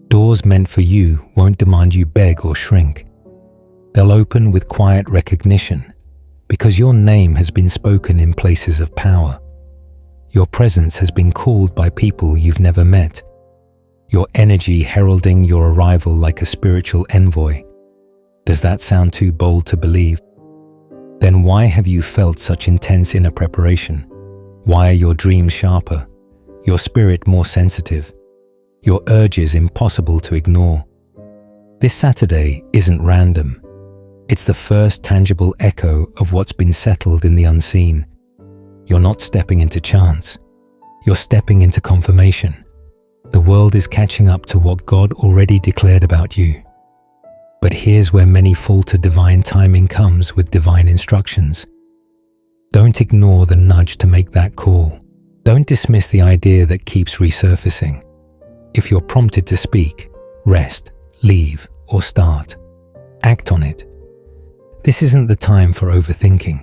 Doors meant for you won't demand you beg or shrink. They'll open with quiet recognition, because your name has been spoken in places of power. Your presence has been called by people you've never met. Your energy heralding your arrival like a spiritual envoy. Does that sound too bold to believe? Then why have you felt such intense inner preparation? Why are your dreams sharper, your spirit more sensitive, your urges impossible to ignore? This Saturday isn't random. It's the first tangible echo of what's been settled in the unseen. You're not stepping into chance. You're stepping into confirmation. The world is catching up to what God already declared about you. But here's where many falter. Divine timing comes with divine instructions. Don't ignore the nudge to make that call. Don't dismiss the idea that keeps resurfacing. If you're prompted to speak, rest, leave, or start, act on it. This isn't the time for overthinking.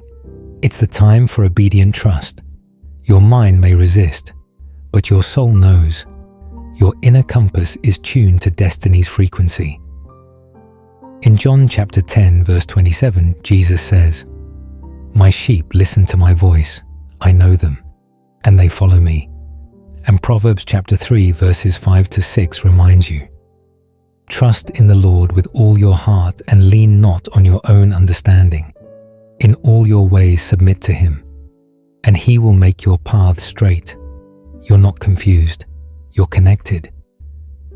It's the time for obedient trust. Your mind may resist, but your soul knows. Your inner compass is tuned to destiny's frequency. In John chapter 10, verse 27, Jesus says, "My sheep listen to my voice. I know them, and they follow me." And Proverbs chapter 3, verses 5 to 6 reminds you, "Trust in the Lord with all your heart and lean not on your own understanding. In all your ways submit to him, and he will make your path straight." You're not confused, you're connected.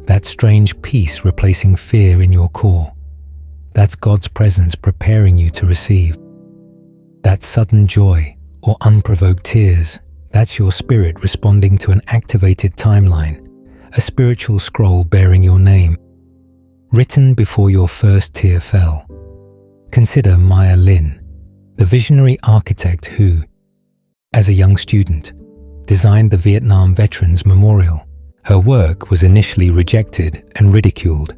That strange peace replacing fear in your core, that's God's presence preparing you to receive. That sudden joy or unprovoked tears, that's your spirit responding to an activated timeline, a spiritual scroll bearing your name, written before your first tear fell. Consider Maya Lin, the visionary architect who, as a young student, designed the Vietnam Veterans Memorial. Her work was initially rejected and ridiculed,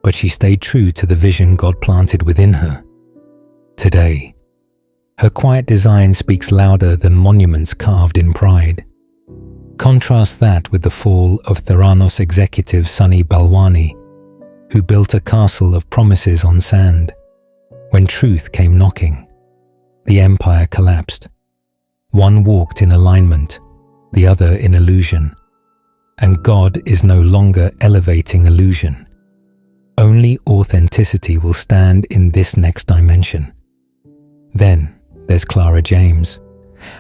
but she stayed true to the vision God planted within her. Today, her quiet design speaks louder than monuments carved in pride. Contrast that with the fall of Theranos executive Sunny Balwani, who built a castle of promises on sand. When truth came knocking, the empire collapsed. One walked in alignment, the other in illusion. And God is no longer elevating illusion. Only authenticity will stand in this next dimension. Then there's Clara James,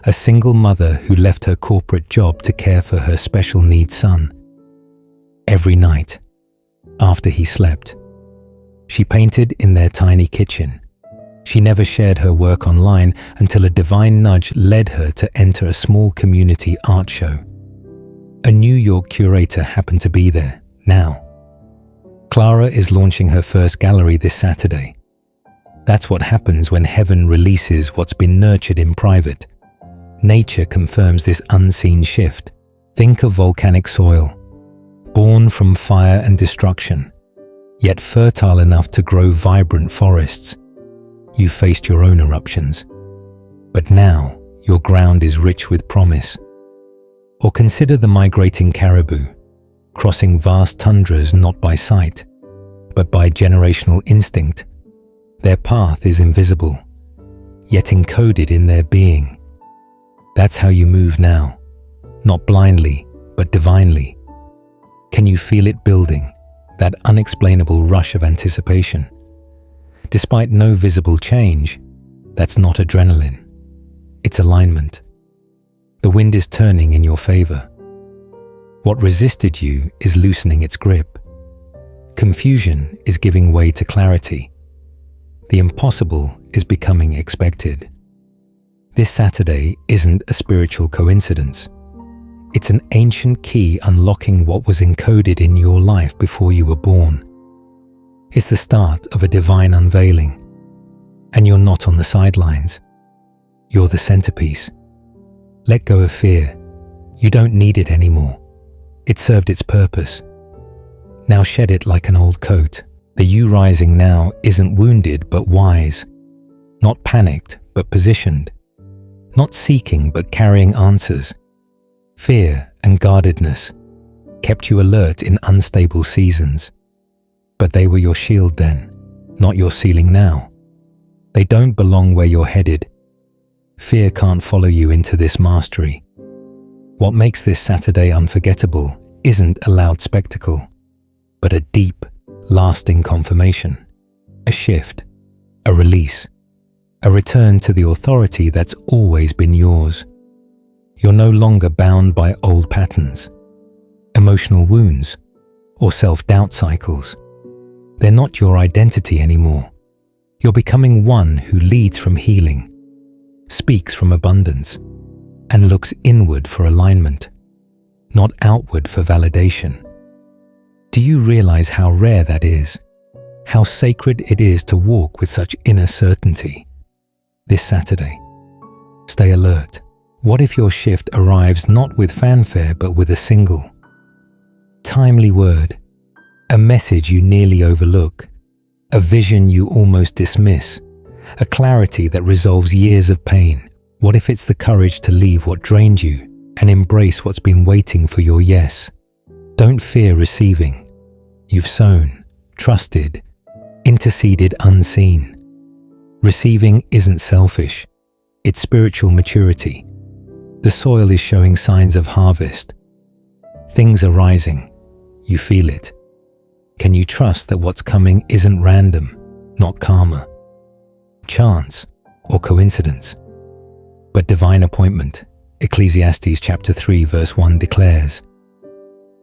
a single mother who left her corporate job to care for her special needs son. Every night, after he slept, she painted in their tiny kitchen. She never shared her work online until a divine nudge led her to enter a small community art show. A New York curator happened to be there now. Clara is launching her first gallery this Saturday. That's what happens when heaven releases what's been nurtured in private. Nature confirms this unseen shift. Think of volcanic soil, born from fire and destruction, yet fertile enough to grow vibrant forests. You faced your own eruptions, but now your ground is rich with promise. Or consider the migrating caribou, crossing vast tundras not by sight, but by generational instinct. Their path is invisible, yet encoded in their being. That's how you move now, not blindly, but divinely. Can you feel it building, that unexplainable rush of anticipation? Despite no visible change, that's not adrenaline. It's alignment. The wind is turning in your favor. What resisted you is loosening its grip. Confusion is giving way to clarity. The impossible is becoming expected. This Saturday isn't a spiritual coincidence. It's an ancient key unlocking what was encoded in your life before you were born. It's the start of a divine unveiling. And you're not on the sidelines. You're the centerpiece. Let go of fear. You don't need it anymore. It served its purpose. Now shed it like an old coat. The you rising now isn't wounded but wise. Not panicked but positioned. Not seeking but carrying answers. Fear and guardedness kept you alert in unstable seasons. But they were your shield then, not your ceiling now. They don't belong where you're headed. Fear can't follow you into this mastery. What makes this Saturday unforgettable isn't a loud spectacle, but a deep, lasting confirmation, a shift, a release, a return to the authority that's always been yours. You're no longer bound by old patterns, emotional wounds, or self-doubt cycles. They're not your identity anymore. You're becoming one who leads from healing, speaks from abundance, and looks inward for alignment, not outward for validation. Do you realize how rare that is? How sacred it is to walk with such inner certainty? This Saturday, stay alert. What if your shift arrives not with fanfare but with a single, timely word, a message you nearly overlook, a vision you almost dismiss, a clarity that resolves years of pain? What if it's the courage to leave what drained you and embrace what's been waiting for your yes? Don't fear receiving. You've sown, trusted, interceded unseen. Receiving isn't selfish, it's spiritual maturity. The soil is showing signs of harvest. Things are rising. You feel it. Can you trust that what's coming isn't random, not karma, chance, or coincidence, but divine appointment? Ecclesiastes chapter 3 verse 1 declares,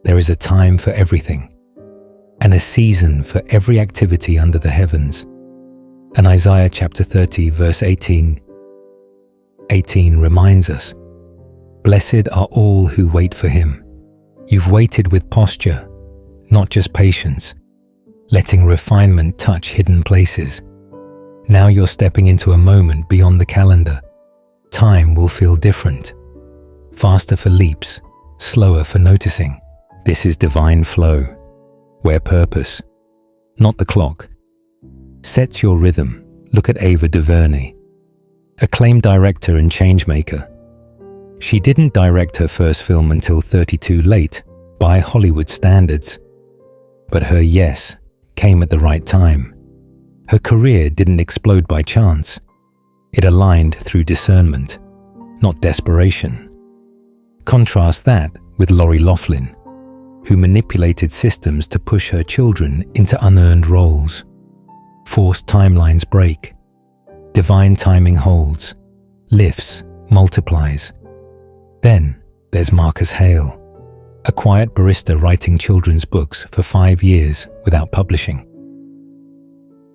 "There is a time for everything, and a season for every activity under the heavens." And Isaiah chapter 30 verse 18 reminds us, "Blessed are all who wait for him." You've waited with posture, not just patience, letting refinement touch hidden places. Now you're stepping into a moment beyond the calendar. Time will feel different. Faster for leaps, slower for noticing. This is divine flow, where purpose, not the clock, sets your rhythm. Look at Ava DuVernay, acclaimed director and changemaker. She didn't direct her first film until 32 late by Hollywood standards. But her yes came at the right time. Her career didn't explode by chance. It aligned through discernment, not desperation. Contrast that with Lori Loughlin, who manipulated systems to push her children into unearned roles. Forced timelines break. Divine timing holds, lifts, multiplies. Then there's Marcus Hale, a quiet barista writing children's books for 5 years without publishing.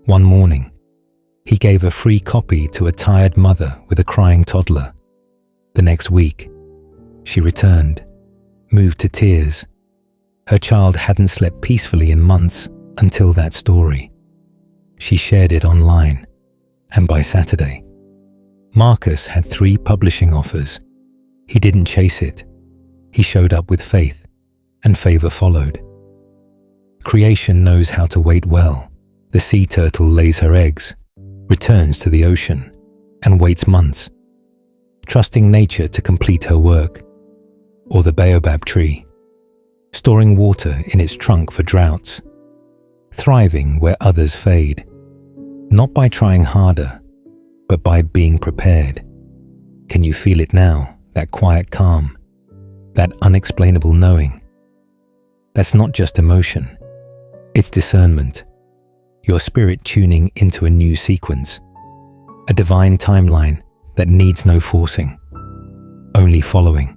One morning, he gave a free copy to a tired mother with a crying toddler. The next week, she returned, moved to tears. Her child hadn't slept peacefully in months until that story. She shared it online, and by Saturday, Marcus had 3 publishing offers. He didn't chase it. He showed up with faith, and favor followed. Creation knows how to wait well. The sea turtle lays her eggs, returns to the ocean, and waits months, trusting nature to complete her work. Or the baobab tree, storing water in its trunk for droughts, thriving where others fade, not by trying harder, but by being prepared. Can you feel it now, that quiet calm, that unexplainable knowing? That's not just emotion, it's discernment. Your spirit tuning into a new sequence, a divine timeline that needs no forcing, only following.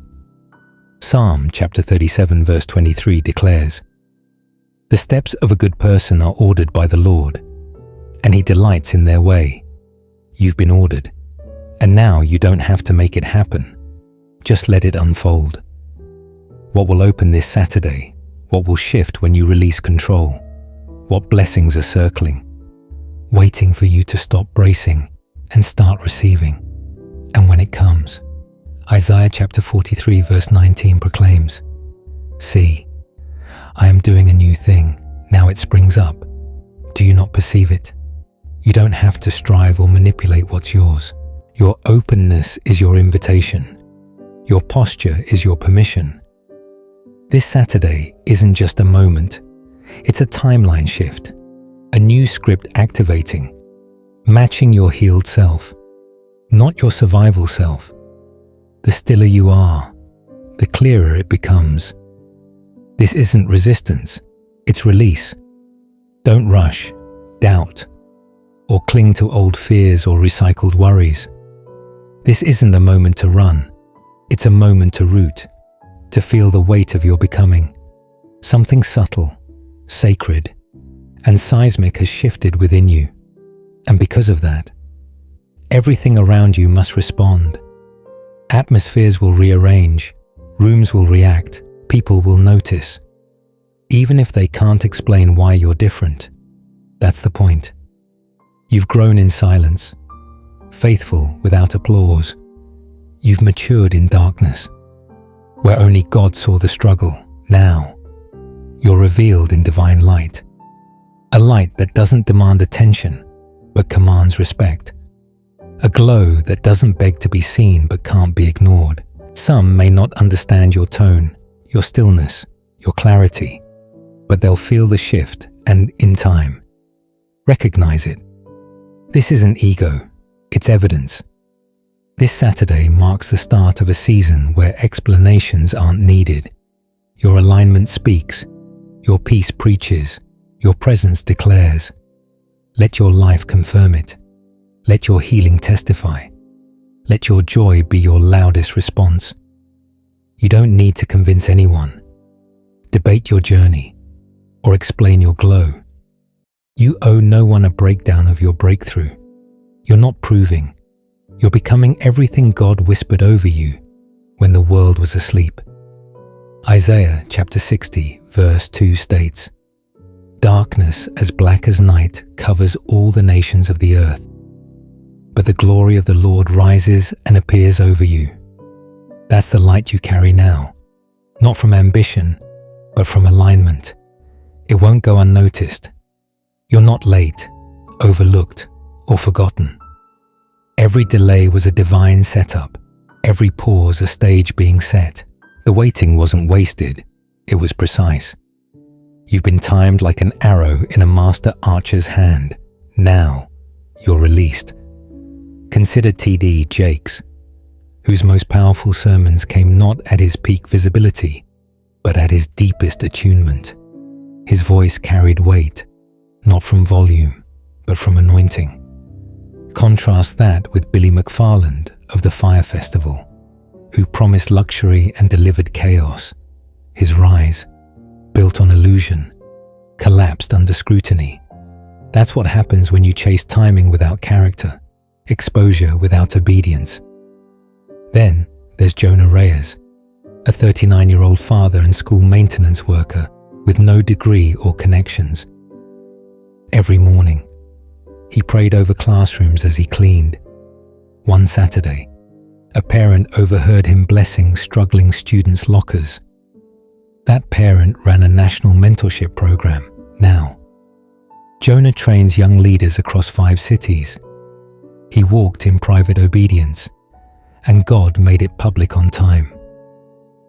Psalm chapter 37 verse 23 declares, "The steps of a good person are ordered by the Lord, and He delights in their way." You've been ordered, and now you don't have to make it happen. Just let it unfold. What will open this Saturday? What will shift when you release control? What blessings are circling, waiting for you to stop bracing and start receiving? And when it comes, Isaiah chapter 43 verse 19 proclaims, "See, I am doing a new thing. Now it springs up. Do you not perceive it?" You don't have to strive or manipulate what's yours. Your openness is your invitation. Your posture is your permission. This Saturday isn't just a moment. It's a timeline shift, a new script activating, matching your healed self, not your survival self. The stiller you are, the clearer it becomes. This isn't resistance, it's release. Don't rush, doubt, or cling to old fears or recycled worries. This isn't a moment to run, it's a moment to root, to feel the weight of your becoming. Something subtle, sacred, and seismic has shifted within you. And because of that, everything around you must respond. Atmospheres will rearrange, rooms will react, people will notice. Even if they can't explain why you're different, that's the point. You've grown in silence, faithful without applause. You've matured in darkness, where only God saw the struggle. Now, you're revealed in divine light, a light that doesn't demand attention, but commands respect. A glow that doesn't beg to be seen but can't be ignored. Some may not understand your tone, your stillness, your clarity, but they'll feel the shift and, in time, recognize it. This isn't ego, it's evidence. This Saturday marks the start of a season where explanations aren't needed. Your alignment speaks, your peace preaches, your presence declares. Let your life confirm it. Let your healing testify. Let your joy be your loudest response. You don't need to convince anyone, debate your journey, or explain your glow. You owe no one a breakdown of your breakthrough. You're not proving. You're becoming everything God whispered over you when the world was asleep. Isaiah chapter 60 verse 2 states, "Darkness as black as night covers all the nations of the earth. but the glory of the Lord rises and appears over you. That's the light you carry now, not from ambition, but from alignment. It won't go unnoticed. You're not late, overlooked, or forgotten. Every delay was a divine setup, every pause a stage being set. The waiting wasn't wasted, it was precise. You've been timed like an arrow in a master archer's hand. Now, you're released. Consider T.D. Jakes, whose most powerful sermons came not at his peak visibility, but at his deepest attunement. His voice carried weight, not from volume, but from anointing. Contrast that with Billy McFarland of the Fire Festival, who promised luxury and delivered chaos. His rise, built on illusion, collapsed under scrutiny. That's what happens when you chase timing without character, exposure without obedience. Then there's Jonah Reyes, a 39-year-old father and school maintenance worker with no degree or connections. Every morning, he prayed over classrooms as he cleaned. One Saturday, a parent overheard him blessing struggling students' lockers. That parent ran a national mentorship program now. Jonah trains young leaders across 5 cities. He walked in private obedience, and God made it public on time.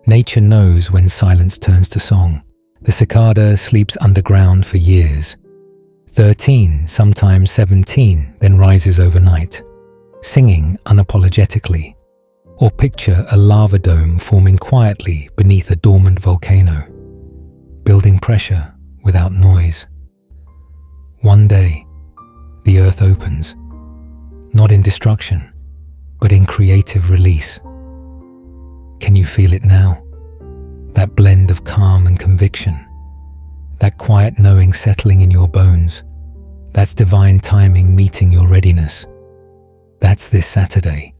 Nature knows when silence turns to song. The cicada sleeps underground for years. 13, sometimes 17, then rises overnight, singing unapologetically. Or picture a lava dome forming quietly beneath a dormant volcano, building pressure without noise. One day, the earth opens, not in destruction, but in creative release. Can you feel it now? That blend of calm and conviction, that quiet knowing settling in your bones, that's divine timing meeting your readiness. That's this Saturday.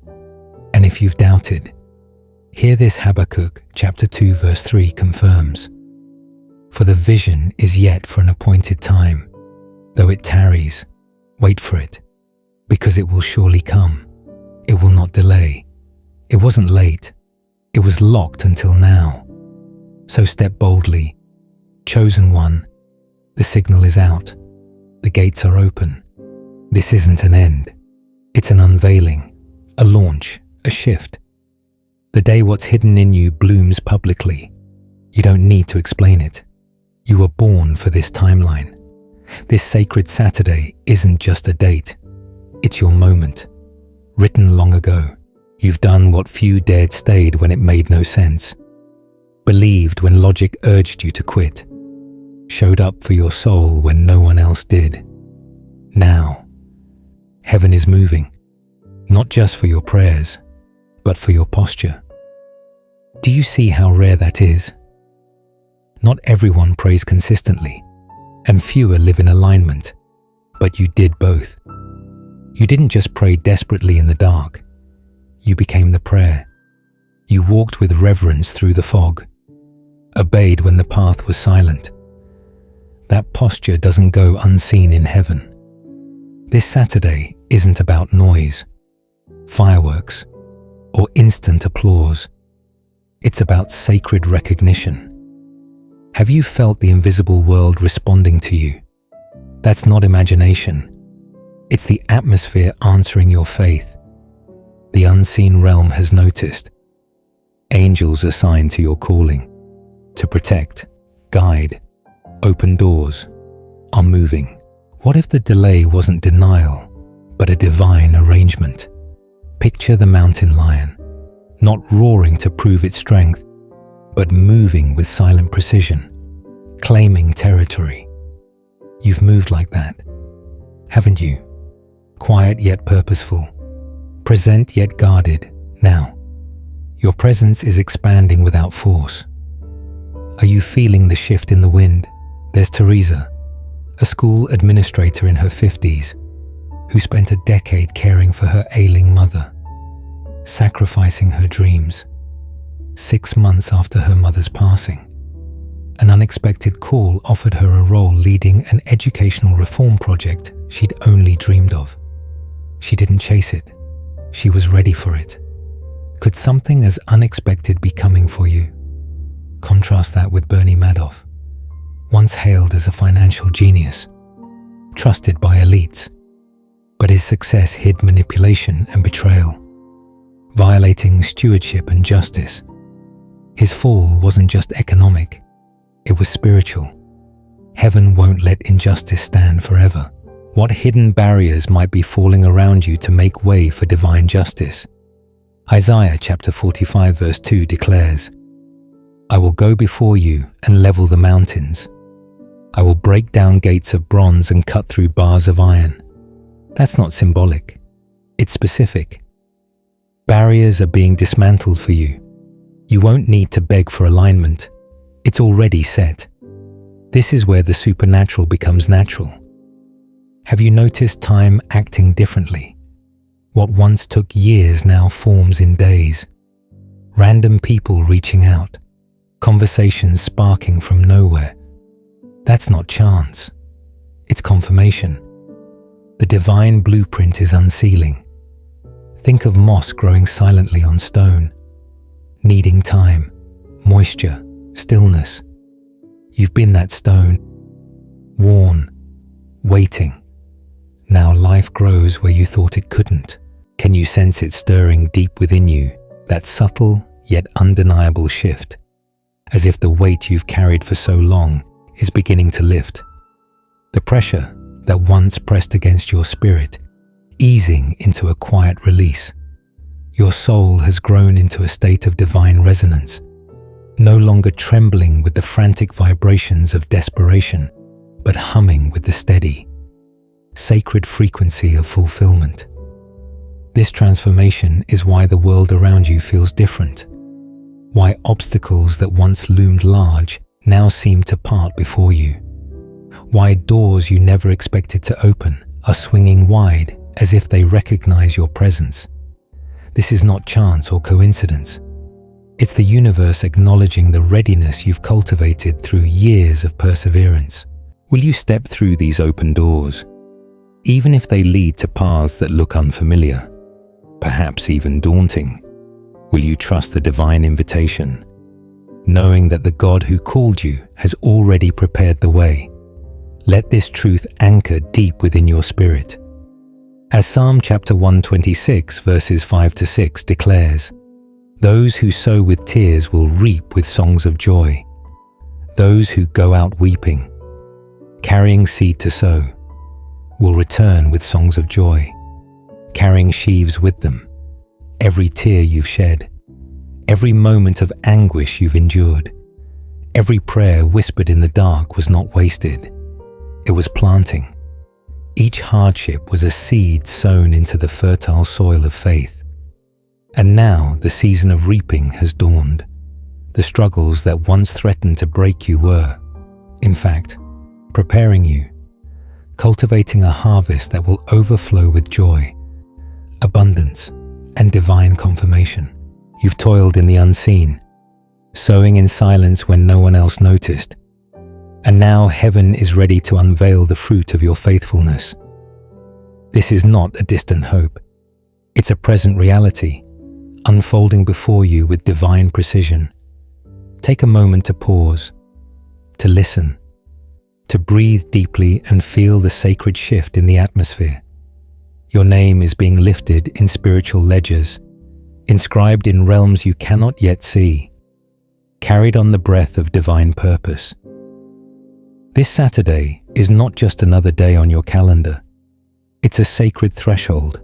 And if you've doubted, hear this. Habakkuk chapter 2 verse 3 confirms. For the vision is yet for an appointed time. Though it tarries, wait for it, because it will surely come. It will not delay. It wasn't late. It was locked until now. So step boldly. Chosen one, the signal is out. The gates are open. This isn't an end. It's an unveiling, a launch, a shift. The day what's hidden in you blooms publicly. You don't need to explain it. You were born for this timeline. This sacred Saturday isn't just a date. It's your moment. Written long ago. You've done what few dared stayed when it made no sense. Believed when logic urged you to quit. Showed up for your soul when no one else did. Now, heaven is moving. Not just for your prayers, but for your posture. Do you see how rare that is? Not everyone prays consistently, and fewer live in alignment, but you did both. You didn't just pray desperately in the dark. You became the prayer. You walked with reverence through the fog, obeyed when the path was silent. That posture doesn't go unseen in heaven. This Saturday isn't about noise, fireworks, or instant applause. It's about sacred recognition. Have you felt the invisible world responding to you? That's not imagination. It's the atmosphere answering your faith. The unseen realm has noticed. Angels assigned to your calling, to protect, guide, open doors, are moving. What if the delay wasn't denial, but a divine arrangement? Picture the mountain lion, not roaring to prove its strength, but moving with silent precision, claiming territory. You've moved like that, haven't you? Quiet yet purposeful, present yet guarded. Now, your presence is expanding without force. Are you feeling the shift in the wind? There's Teresa, a school administrator in her 50s, who spent a decade caring for her ailing mother, sacrificing her dreams. 6 months after her mother's passing, an unexpected call offered her a role leading an educational reform project she'd only dreamed of. She didn't chase it. She was ready for it. Could something as unexpected be coming for you? Contrast that with Bernie Madoff, once hailed as a financial genius, trusted by elites, but his success hid manipulation and betrayal, violating stewardship and justice. His fall wasn't just economic, it was spiritual. Heaven won't let injustice stand forever. What hidden barriers might be falling around you to make way for divine justice? Isaiah chapter 45 verse 2 declares, "I will go before you and level the mountains. I will break down gates of bronze and cut through bars of iron." That's not symbolic, it's specific. Barriers are being dismantled for you. You won't need to beg for alignment. It's already set. This is where the supernatural becomes natural. Have you noticed time acting differently? What once took years now forms in days. Random people reaching out, conversations sparking from nowhere. That's not chance. It's confirmation. The divine blueprint is unsealing. Think of moss growing silently on stone, needing time, moisture, stillness. You've been that stone, worn, waiting. Now life grows where you thought it couldn't. Can you sense it stirring deep within you, that subtle yet undeniable shift, as if the weight you've carried for so long is beginning to lift? The pressure that once pressed against your spirit, easing into a quiet release. Your soul has grown into a state of divine resonance, no longer trembling with the frantic vibrations of desperation, but humming with the steady, sacred frequency of fulfillment. This transformation is why the world around you feels different, why obstacles that once loomed large now seem to part before you, why doors you never expected to open are swinging wide as if they recognize your presence. This is not chance or coincidence. It's the universe acknowledging the readiness you've cultivated through years of perseverance. Will you step through these open doors, even if they lead to paths that look unfamiliar, perhaps even daunting? Will you trust the divine invitation, knowing that the God who called you has already prepared the way? Let this truth anchor deep within your spirit. As Psalm chapter 126 verses 5 to 6 declares, "Those who sow with tears will reap with songs of joy. Those who go out weeping, carrying seed to sow, will return with songs of joy, carrying sheaves with them. Every tear you've shed, every moment of anguish you've endured, every prayer whispered in the dark was not wasted. It was planting. Each hardship was a seed sown into the fertile soil of faith. And now the season of reaping has dawned. The struggles that once threatened to break you were, in fact, preparing you, cultivating a harvest that will overflow with joy, abundance, and divine confirmation. You've toiled in the unseen, sowing in silence when no one else noticed. And now heaven is ready to unveil the fruit of your faithfulness. This is not a distant hope. It's a present reality, unfolding before you with divine precision. Take a moment to pause, to listen, to breathe deeply and feel the sacred shift in the atmosphere. Your name is being lifted in spiritual ledgers, inscribed in realms you cannot yet see, carried on the breath of divine purpose. This Saturday is not just another day on your calendar. It's a sacred threshold,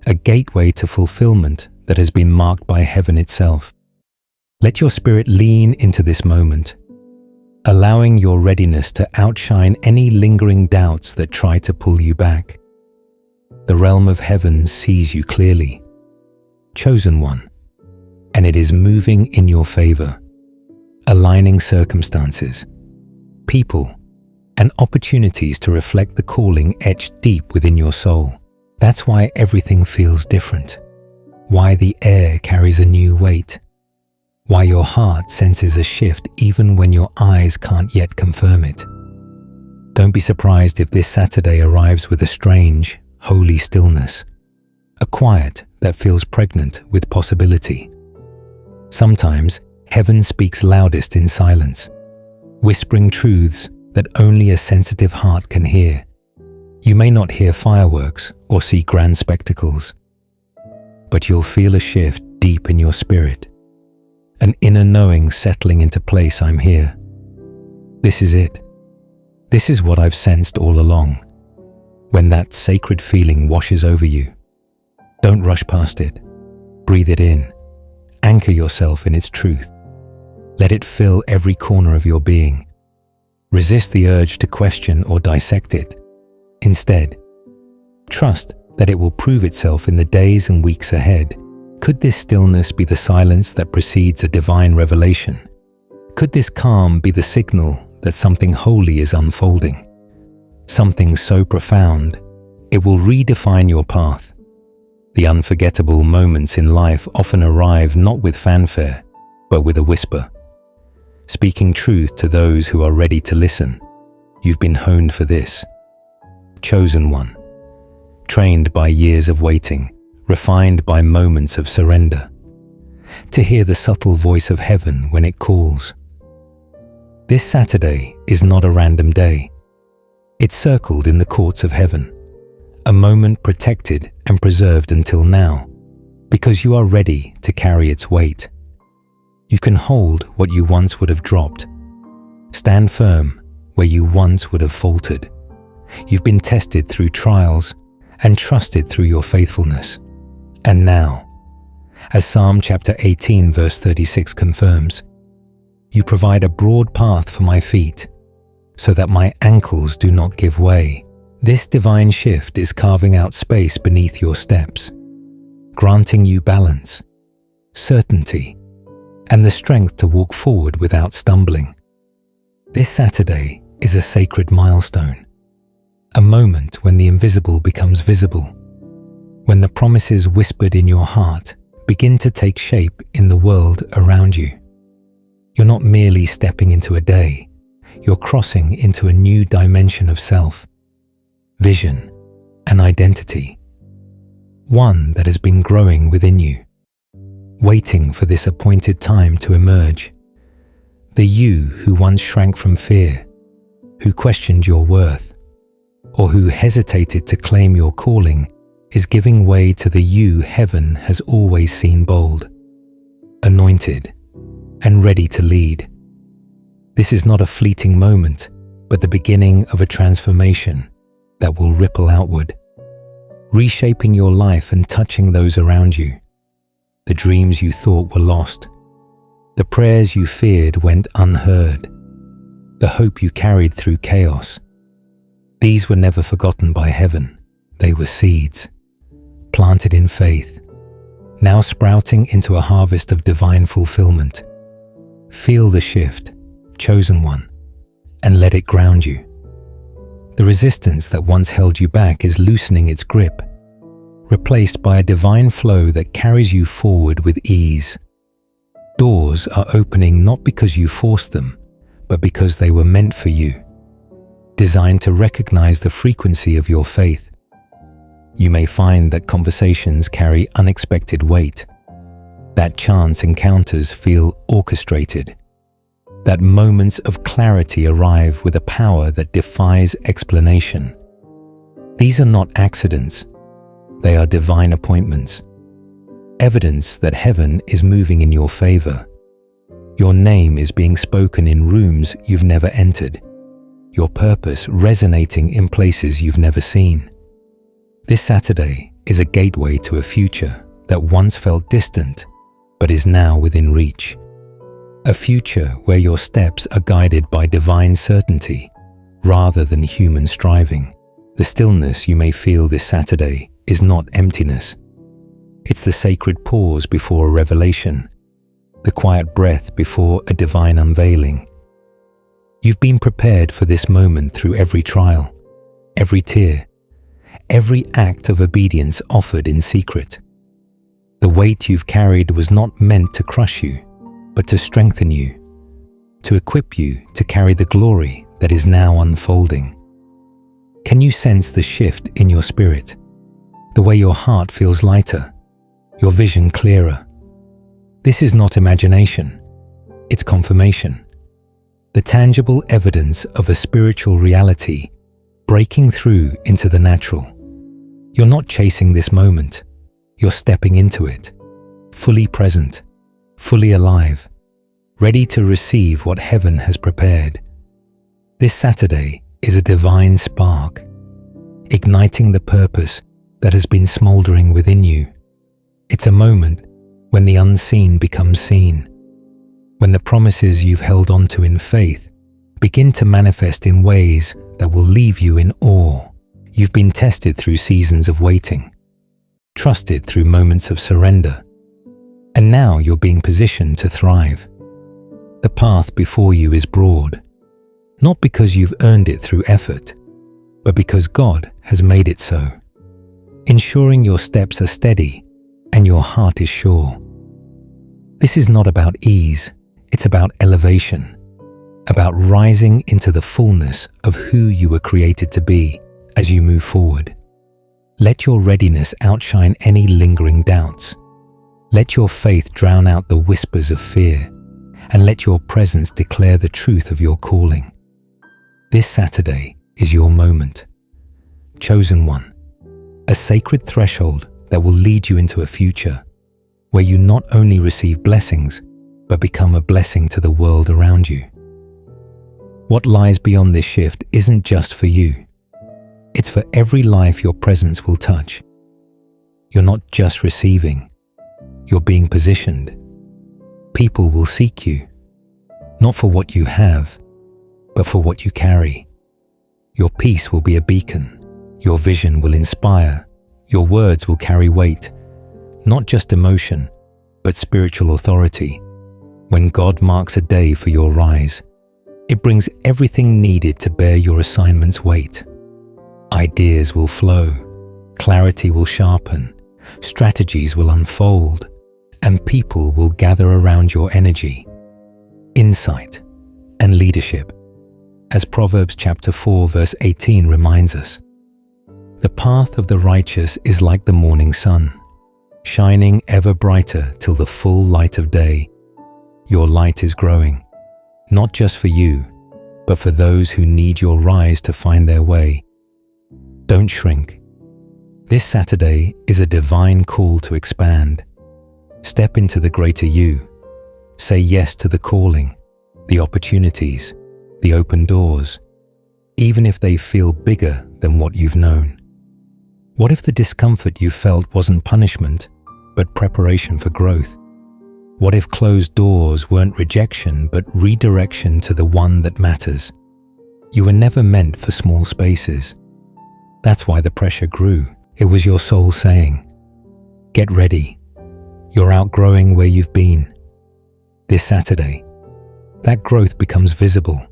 a gateway to fulfillment that has been marked by heaven itself. Let your spirit lean into this moment, allowing your readiness to outshine any lingering doubts that try to pull you back. The realm of heaven sees you clearly, chosen one, and it is moving in your favor, aligning circumstances, people, and opportunities to reflect the calling etched deep within your soul. That's why everything feels different, why the air carries a new weight, why your heart senses a shift even when your eyes can't yet confirm it. Don't be surprised if this Saturday arrives with a strange, holy stillness, a quiet that feels pregnant with possibility. Sometimes heaven speaks loudest in silence, whispering truths that only a sensitive heart can hear. You may not hear fireworks or see grand spectacles, but you'll feel a shift deep in your spirit, an inner knowing settling into place. I'm here. This is it. This is what I've sensed all along. When that sacred feeling washes over you, don't rush past it. Breathe it in. Anchor yourself in its truth. Let it fill every corner of your being. Resist the urge to question or dissect it. Instead, trust that it will prove itself in the days and weeks ahead. Could this stillness be the silence that precedes a divine revelation? Could this calm be the signal that something holy is unfolding? Something so profound, it will redefine your path. The unforgettable moments in life often arrive not with fanfare, but with a whisper. Speaking truth to those who are ready to listen. You've been honed for this. Chosen one. Trained by years of waiting, refined by moments of surrender. To hear the subtle voice of heaven when it calls. This Saturday is not a random day. It's circled in the courts of heaven. A moment protected and preserved until now, because you are ready to carry its weight. You can hold what you once would have dropped. Stand firm where you once would have faltered. You've been tested through trials and trusted through your faithfulness. And now, as Psalm chapter 18 verse 36 confirms, you provide a broad path for my feet, so that my ankles do not give way. This divine shift is carving out space beneath your steps, granting you balance, certainty, and the strength to walk forward without stumbling. This Saturday is a sacred milestone, a moment when the invisible becomes visible, when the promises whispered in your heart begin to take shape in the world around you. You're not merely stepping into a day, you're crossing into a new dimension of self, vision, and identity, one that has been growing within you, waiting for this appointed time to emerge. The you who once shrank from fear, who questioned your worth, or who hesitated to claim your calling, is giving way to the you heaven has always seen bold, anointed, and ready to lead. This is not a fleeting moment, but the beginning of a transformation that will ripple outward, reshaping your life and touching those around you. The dreams you thought were lost, the prayers you feared went unheard, the hope you carried through chaos. These were never forgotten by heaven. They were seeds, planted in faith, now sprouting into a harvest of divine fulfillment. Feel the shift, chosen one, and let it ground you. The resistance that once held you back is loosening its grip, replaced by a divine flow that carries you forward with ease. Doors are opening not because you forced them, but because they were meant for you, designed to recognize the frequency of your faith. You may find that conversations carry unexpected weight, that chance encounters feel orchestrated, that moments of clarity arrive with a power that defies explanation. These are not accidents, they are divine appointments, evidence that heaven is moving in your favor. Your name is being spoken in rooms you've never entered, your purpose resonating in places you've never seen. This Saturday is a gateway to a future that once felt distant, but is now within reach. A future where your steps are guided by divine certainty, rather than human striving. The stillness you may feel this Saturday is not emptiness. It's the sacred pause before a revelation, the quiet breath before a divine unveiling. You've been prepared for this moment through every trial, every tear, every act of obedience offered in secret. The weight you've carried was not meant to crush you, but to strengthen you, to equip you to carry the glory that is now unfolding. Can you sense the shift in your spirit? the way your heart feels lighter, your vision clearer. This is not imagination, it's confirmation. The tangible evidence of a spiritual reality breaking through into the natural. You're not chasing this moment, you're stepping into it, fully present, fully alive, ready to receive what heaven has prepared. This Saturday is a divine spark, igniting the purpose that has been smoldering within you. It's a moment when the unseen becomes seen, when the promises you've held onto in faith begin to manifest in ways that will leave you in awe. You've been tested through seasons of waiting, trusted through moments of surrender, and now you're being positioned to thrive. The path before you is broad, not because you've earned it through effort, but because God has made it so, ensuring your steps are steady and your heart is sure. This is not about ease, it's about elevation, about rising into the fullness of who you were created to be as you move forward. Let your readiness outshine any lingering doubts. Let your faith drown out the whispers of fear, and let your presence declare the truth of your calling. This Saturday is your moment. Chosen one, a sacred threshold that will lead you into a future where you not only receive blessings, but become a blessing to the world around you. What lies beyond this shift isn't just for you. It's for every life your presence will touch. You're not just receiving, you're being positioned. People will seek you, not for what you have, but for what you carry. Your peace will be a beacon. Your vision will inspire. Your words will carry weight, not just emotion, but spiritual authority. When God marks a day for your rise, it brings everything needed to bear your assignment's weight. Ideas will flow, clarity will sharpen, strategies will unfold, and people will gather around your energy, insight, and leadership. As Proverbs chapter 4 verse 18 reminds us, the path of the righteous is like the morning sun, shining ever brighter till the full light of day. Your light is growing, not just for you, but for those who need your rise to find their way. Don't shrink. This Saturday is a divine call to expand. Step into the greater you. Say yes to the calling, the opportunities, the open doors, even if they feel bigger than what you've known. What if the discomfort you felt wasn't punishment, but preparation for growth? What if closed doors weren't rejection, but redirection to the one that matters? You were never meant for small spaces. That's why the pressure grew. It was your soul saying, get ready. You're outgrowing where you've been. This Saturday, that growth becomes visible.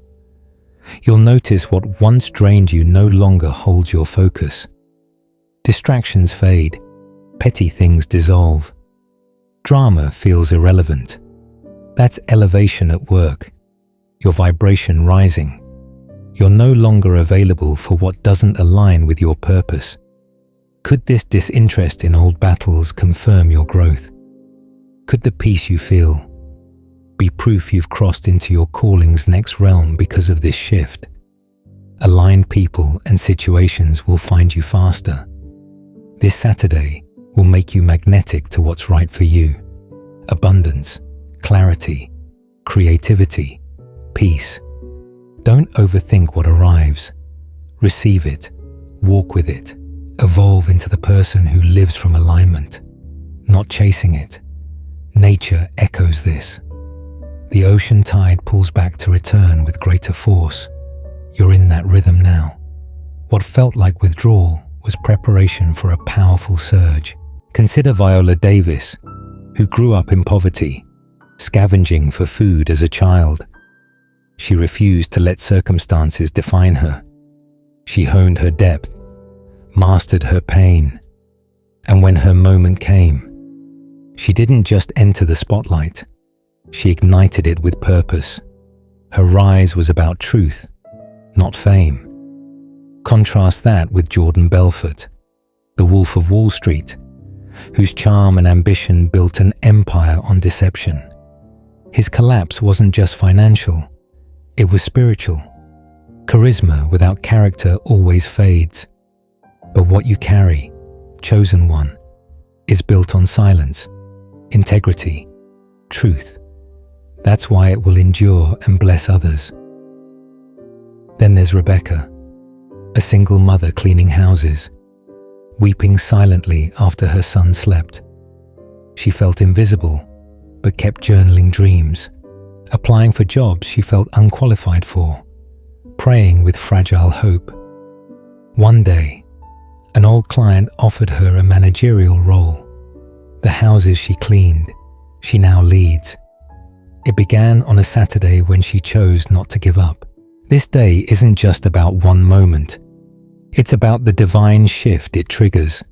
You'll notice what once drained you no longer holds your focus. Distractions fade, petty things dissolve. Drama feels irrelevant. That's elevation at work. Your vibration rising. You're no longer available for what doesn't align with your purpose. Could this disinterest in old battles confirm your growth? Could the peace you feel be proof you've crossed into your calling's next realm because of this shift? Aligned people and situations will find you faster. This Saturday will make you magnetic to what's right for you. Abundance, clarity, creativity, peace. Don't overthink what arrives. Receive it, walk with it, evolve into the person who lives from alignment, not chasing it. Nature echoes this. The ocean tide pulls back to return with greater force. You're in that rhythm now. What felt like withdrawal was preparation for a powerful surge. Consider Viola Davis, who grew up in poverty, scavenging for food as a child. She refused to let circumstances define her. She honed her depth, mastered her pain, and when her moment came, she didn't just enter the spotlight, she ignited it with purpose. Her rise was about truth, not fame. Contrast that with Jordan Belfort, the Wolf of Wall Street, whose charm and ambition built an empire on deception. His collapse wasn't just financial, it was spiritual. Charisma without character always fades. But what you carry, chosen one, is built on silence, integrity, truth. That's why it will endure and bless others. Then there's Rebecca, a single mother cleaning houses, weeping silently after her son slept. She felt invisible, but kept journaling dreams, applying for jobs she felt unqualified for, praying with fragile hope. One day, an old client offered her a managerial role. The houses she cleaned, she now leads. It began on a Saturday when she chose not to give up. This day isn't just about one moment. It's about the divine shift it triggers.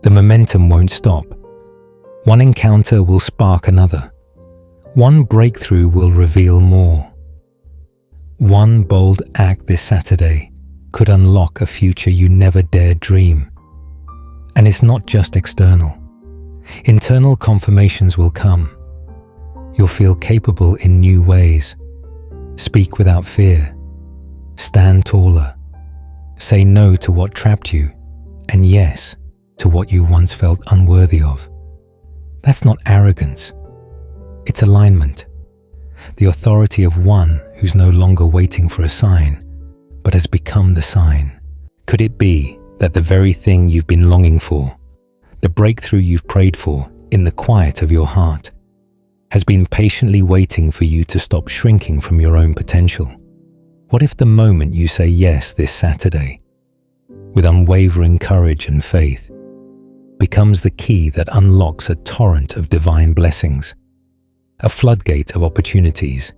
The momentum won't stop. One encounter will spark another. One breakthrough will reveal more. One bold act this Saturday could unlock a future you never dared dream. And it's not just external. Internal confirmations will come. You'll feel capable in new ways. Speak without fear. Stand taller. Say no to what trapped you, and yes to what you once felt unworthy of. That's not arrogance. It's alignment. The authority of one who's no longer waiting for a sign, but has become the sign. Could it be that the very thing you've been longing for, the breakthrough you've prayed for in the quiet of your heart, has been patiently waiting for you to stop shrinking from your own potential? What if the moment you say yes this Saturday, with unwavering courage and faith, becomes the key that unlocks a torrent of divine blessings, a floodgate of opportunities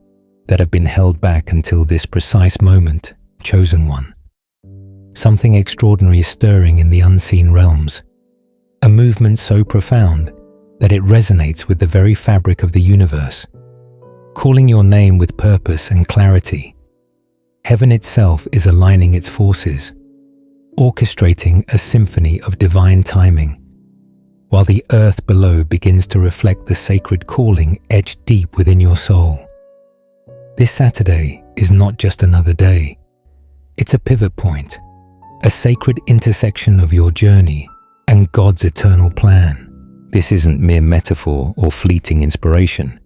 that have been held back until this precise moment, chosen one? Something extraordinary is stirring in the unseen realms, a movement so profound that it resonates with the very fabric of the universe, calling your name with purpose and clarity. Heaven itself is aligning its forces, orchestrating a symphony of divine timing, while the earth below begins to reflect the sacred calling etched deep within your soul. This Saturday is not just another day. It's a pivot point, a sacred intersection of your journey and God's eternal plan. This isn't mere metaphor or fleeting inspiration.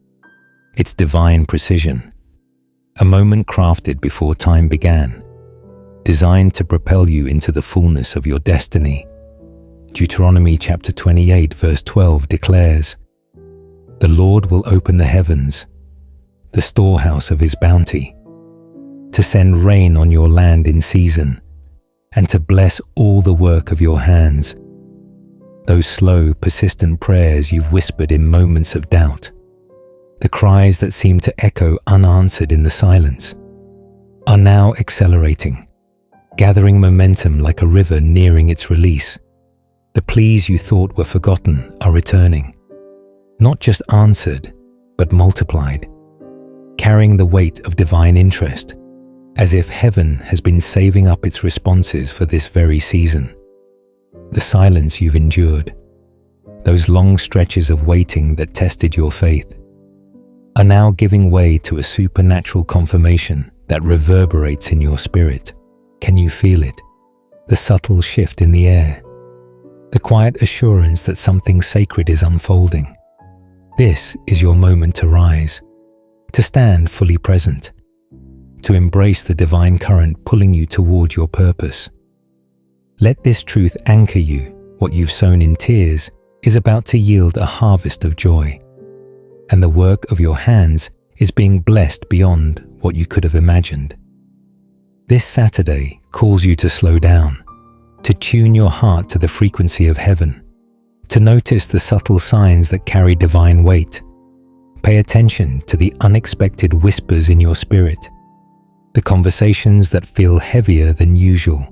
It's divine precision, a moment crafted before time began, designed to propel you into the fullness of your destiny. Deuteronomy chapter 28 verse 12 declares, "The Lord will open the heavens, the storehouse of his bounty, to send rain on your land in season, and to bless all the work of your hands." Those slow, persistent prayers you've whispered in moments of doubt, the cries that seem to echo unanswered in the silence, are now accelerating, gathering momentum like a river nearing its release. The pleas you thought were forgotten are returning, not just answered, but multiplied, carrying the weight of divine interest, as if heaven has been saving up its responses for this very season. The silence you've endured, those long stretches of waiting that tested your faith, are now giving way to a supernatural confirmation that reverberates in your spirit. Can you feel it? The subtle shift in the air, the quiet assurance that something sacred is unfolding. This is your moment to rise, to stand fully present, to embrace the divine current pulling you toward your purpose. Let this truth anchor you. What you've sown in tears is about to yield a harvest of joy, and the work of your hands is being blessed beyond what you could have imagined. This Saturday calls you to slow down, to tune your heart to the frequency of heaven, to notice the subtle signs that carry divine weight. Pay attention to the unexpected whispers in your spirit, the conversations that feel heavier than usual,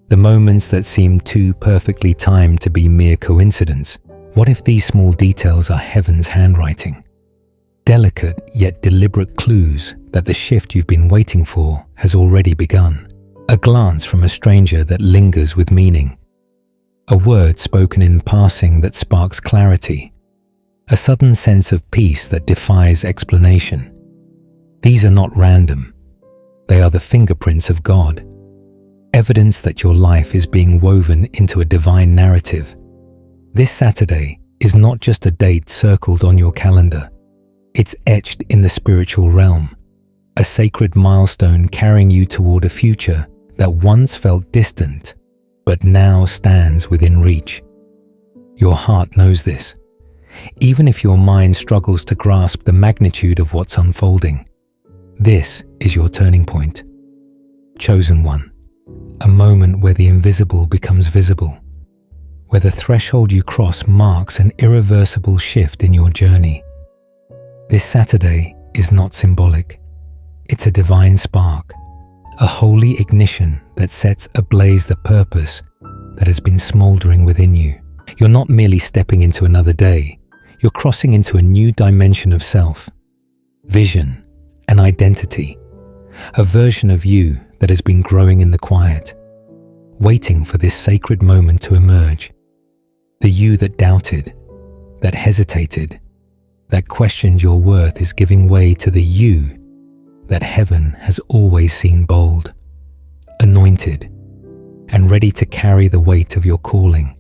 the moments that seem too perfectly timed to be mere coincidence. What if these small details are heaven's handwriting? Delicate yet deliberate clues that the shift you've been waiting for has already begun. A glance from a stranger that lingers with meaning. A word spoken in passing that sparks clarity. A sudden sense of peace that defies explanation. These are not random. They are the fingerprints of God. Evidence that your life is being woven into a divine narrative. This Saturday is not just a date circled on your calendar. It's etched in the spiritual realm, a sacred milestone carrying you toward a future that once felt distant, but now stands within reach. Your heart knows this, even if your mind struggles to grasp the magnitude of what's unfolding. This is your turning point. Chosen one, a moment where the invisible becomes visible, where the threshold you cross marks an irreversible shift in your journey. This Saturday is not symbolic. It's a divine spark, a holy ignition that sets ablaze the purpose that has been smoldering within you. You're not merely stepping into another day, you're crossing into a new dimension of self, vision, and identity, a version of you that has been growing in the quiet, waiting for this sacred moment to emerge. The you that doubted, that hesitated, that questioned your worth is giving way to the you that heaven has always seen bold, anointed, and ready to carry the weight of your calling.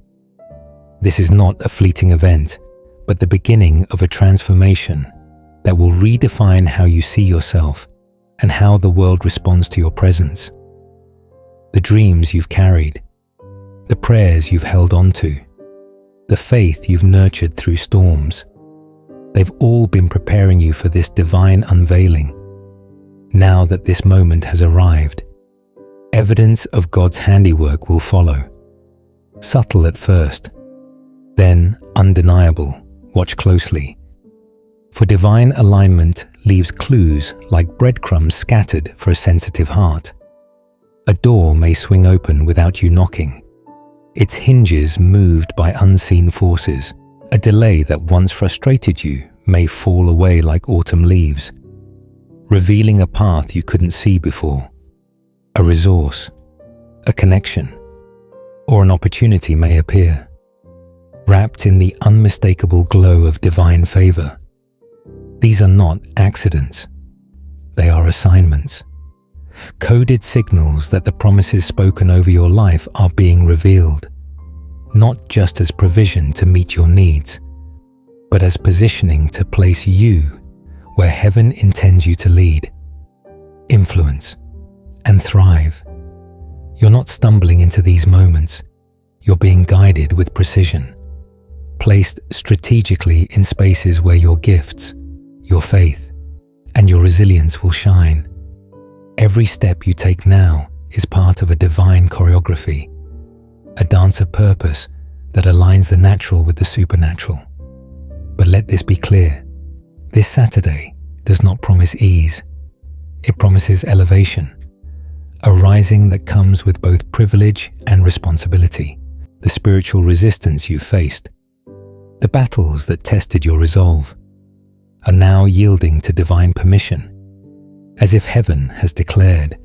This is not a fleeting event, but the beginning of a transformation that will redefine how you see yourself and how the world responds to your presence. The dreams you've carried, the prayers you've held on to, the faith you've nurtured through storms, they've all been preparing you for this divine unveiling. Now that this moment has arrived, evidence of God's handiwork will follow. Subtle at first, then undeniable. Watch closely. For divine alignment leaves clues like breadcrumbs scattered for a sensitive heart. A door may swing open without you knocking, its hinges moved by unseen forces. A delay that once frustrated you may fall away like autumn leaves, revealing a path you couldn't see before. A resource, a connection, or an opportunity may appear, wrapped in the unmistakable glow of divine favor. These are not accidents. They are assignments, coded signals that the promises spoken over your life are being revealed, not just as provision to meet your needs, but as positioning to place you where heaven intends you to lead, influence, and thrive. You're not stumbling into these moments. You're being guided with precision, placed strategically in spaces where your gifts, your faith, and your resilience will shine. Every step you take now is part of a divine choreography, a dance of purpose that aligns the natural with the supernatural. But let this be clear, this Saturday does not promise ease. It promises elevation, a rising that comes with both privilege and responsibility. The spiritual resistance you faced, the battles that tested your resolve, are now yielding to divine permission, as if heaven has declared,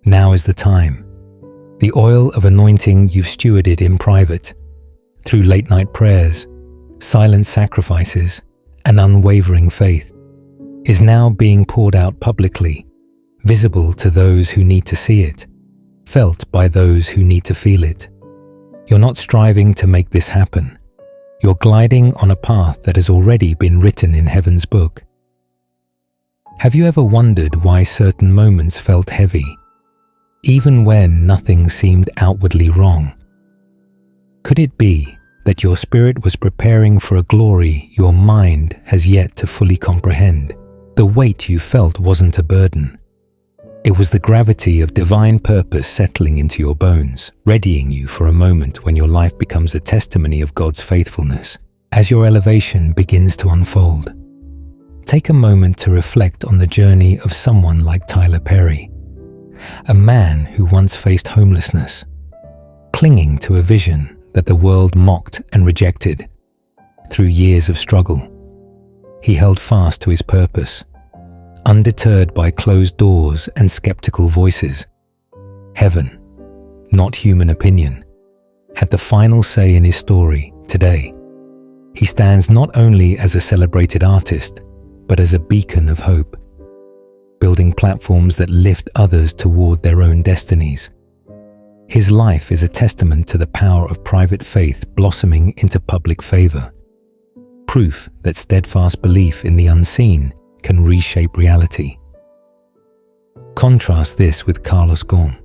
now is the time. The oil of anointing you've stewarded in private, through late-night prayers, silent sacrifices, and unwavering faith, is now being poured out publicly, visible to those who need to see it, felt by those who need to feel it. You're not striving to make this happen. You're gliding on a path that has already been written in heaven's book. Have you ever wondered why certain moments felt heavy, even when nothing seemed outwardly wrong? Could it be that your spirit was preparing for a glory your mind has yet to fully comprehend? The weight you felt wasn't a burden. It was the gravity of divine purpose settling into your bones, readying you for a moment when your life becomes a testimony of God's faithfulness. As your elevation begins to unfold, take a moment to reflect on the journey of someone like Tyler Perry, a man who once faced homelessness, clinging to a vision that the world mocked and rejected. Through years of struggle, he held fast to his purpose, undeterred by closed doors and skeptical voices. Heaven, not human opinion, had the final say in his story today. He stands not only as a celebrated artist, but as a beacon of hope, building platforms that lift others toward their own destinies. His life is a testament to the power of private faith blossoming into public favor, proof that steadfast belief in the unseen can reshape reality. Contrast this with Carlos Ghosn,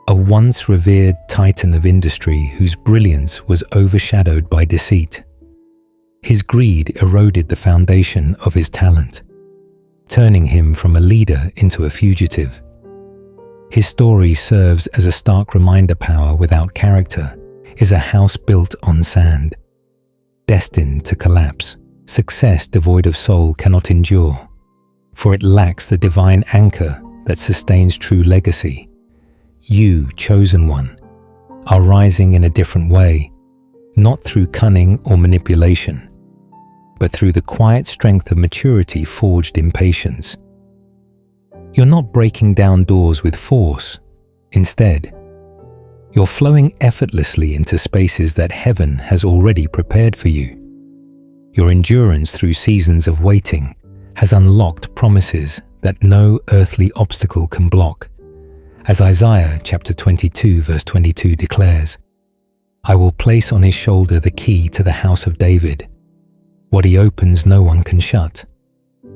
a once revered titan of industry whose brilliance was overshadowed by deceit. His greed eroded the foundation of his talent, turning him from a leader into a fugitive. His story serves as a stark reminder: power without character is a house built on sand, destined to collapse. Success devoid of soul cannot endure, for it lacks the divine anchor that sustains true legacy. You, chosen one, are rising in a different way, not through cunning or manipulation, but through the quiet strength of maturity forged in patience. You're not breaking down doors with force. Instead, you're flowing effortlessly into spaces that heaven has already prepared for you. Your endurance through seasons of waiting has unlocked promises that no earthly obstacle can block. As Isaiah chapter 22 verse 22 declares, "I will place on his shoulder the key to the house of David. What he opens no one can shut,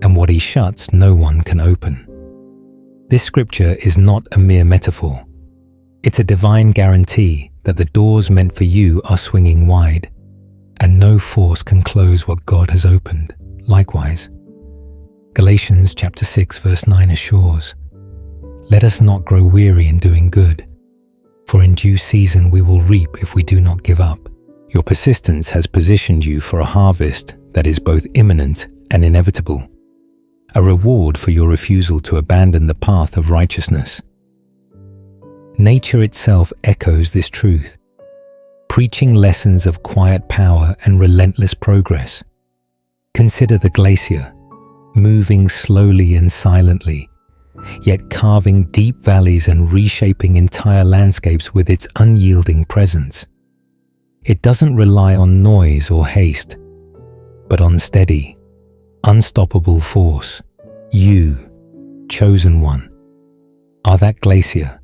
and what he shuts no one can open." This scripture is not a mere metaphor. It's a divine guarantee that the doors meant for you are swinging wide, and no force can close what God has opened. Likewise, Galatians chapter 6 verse 9 assures, "Let us not grow weary in doing good, for in due season we will reap if we do not give up." Your persistence has positioned you for a harvest that is both imminent and inevitable, a reward for your refusal to abandon the path of righteousness. Nature itself echoes this truth, preaching lessons of quiet power and relentless progress. Consider the glacier, moving slowly and silently, yet carving deep valleys and reshaping entire landscapes with its unyielding presence. It doesn't rely on noise or haste, but on steady, unstoppable force. You, chosen one, are that glacier,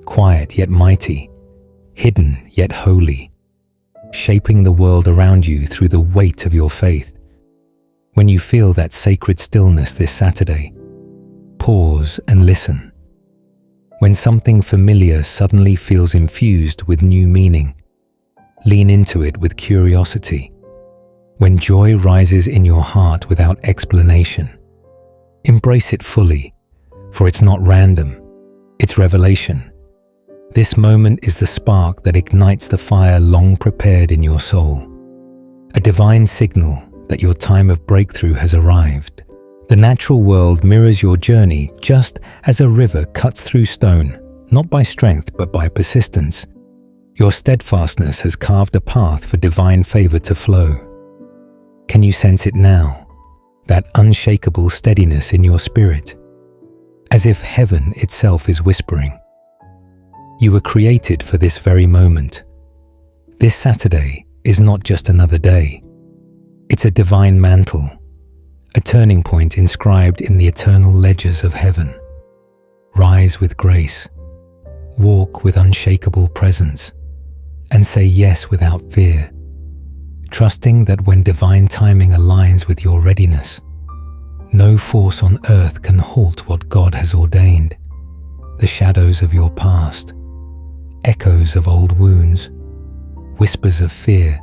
quiet yet mighty, hidden yet holy, shaping the world around you through the weight of your faith. When you feel that sacred stillness this Saturday, pause and listen. When something familiar suddenly feels infused with new meaning, lean into it with curiosity. When joy rises in your heart without explanation, embrace it fully, for it's not random, it's revelation. This moment is the spark that ignites the fire long prepared in your soul, a divine signal that your time of breakthrough has arrived. The natural world mirrors your journey just as a river cuts through stone, not by strength but by persistence. Your steadfastness has carved a path for divine favor to flow. Can you sense it now? That unshakable steadiness in your spirit, as if heaven itself is whispering. You were created for this very moment. This Saturday is not just another day. It's a divine mantle, a turning point inscribed in the eternal ledgers of heaven. Rise with grace, walk with unshakable presence, and say yes without fear, trusting that when divine timing aligns with your readiness, no force on earth can halt what God has ordained. The shadows of your past, echoes of old wounds, whispers of fear,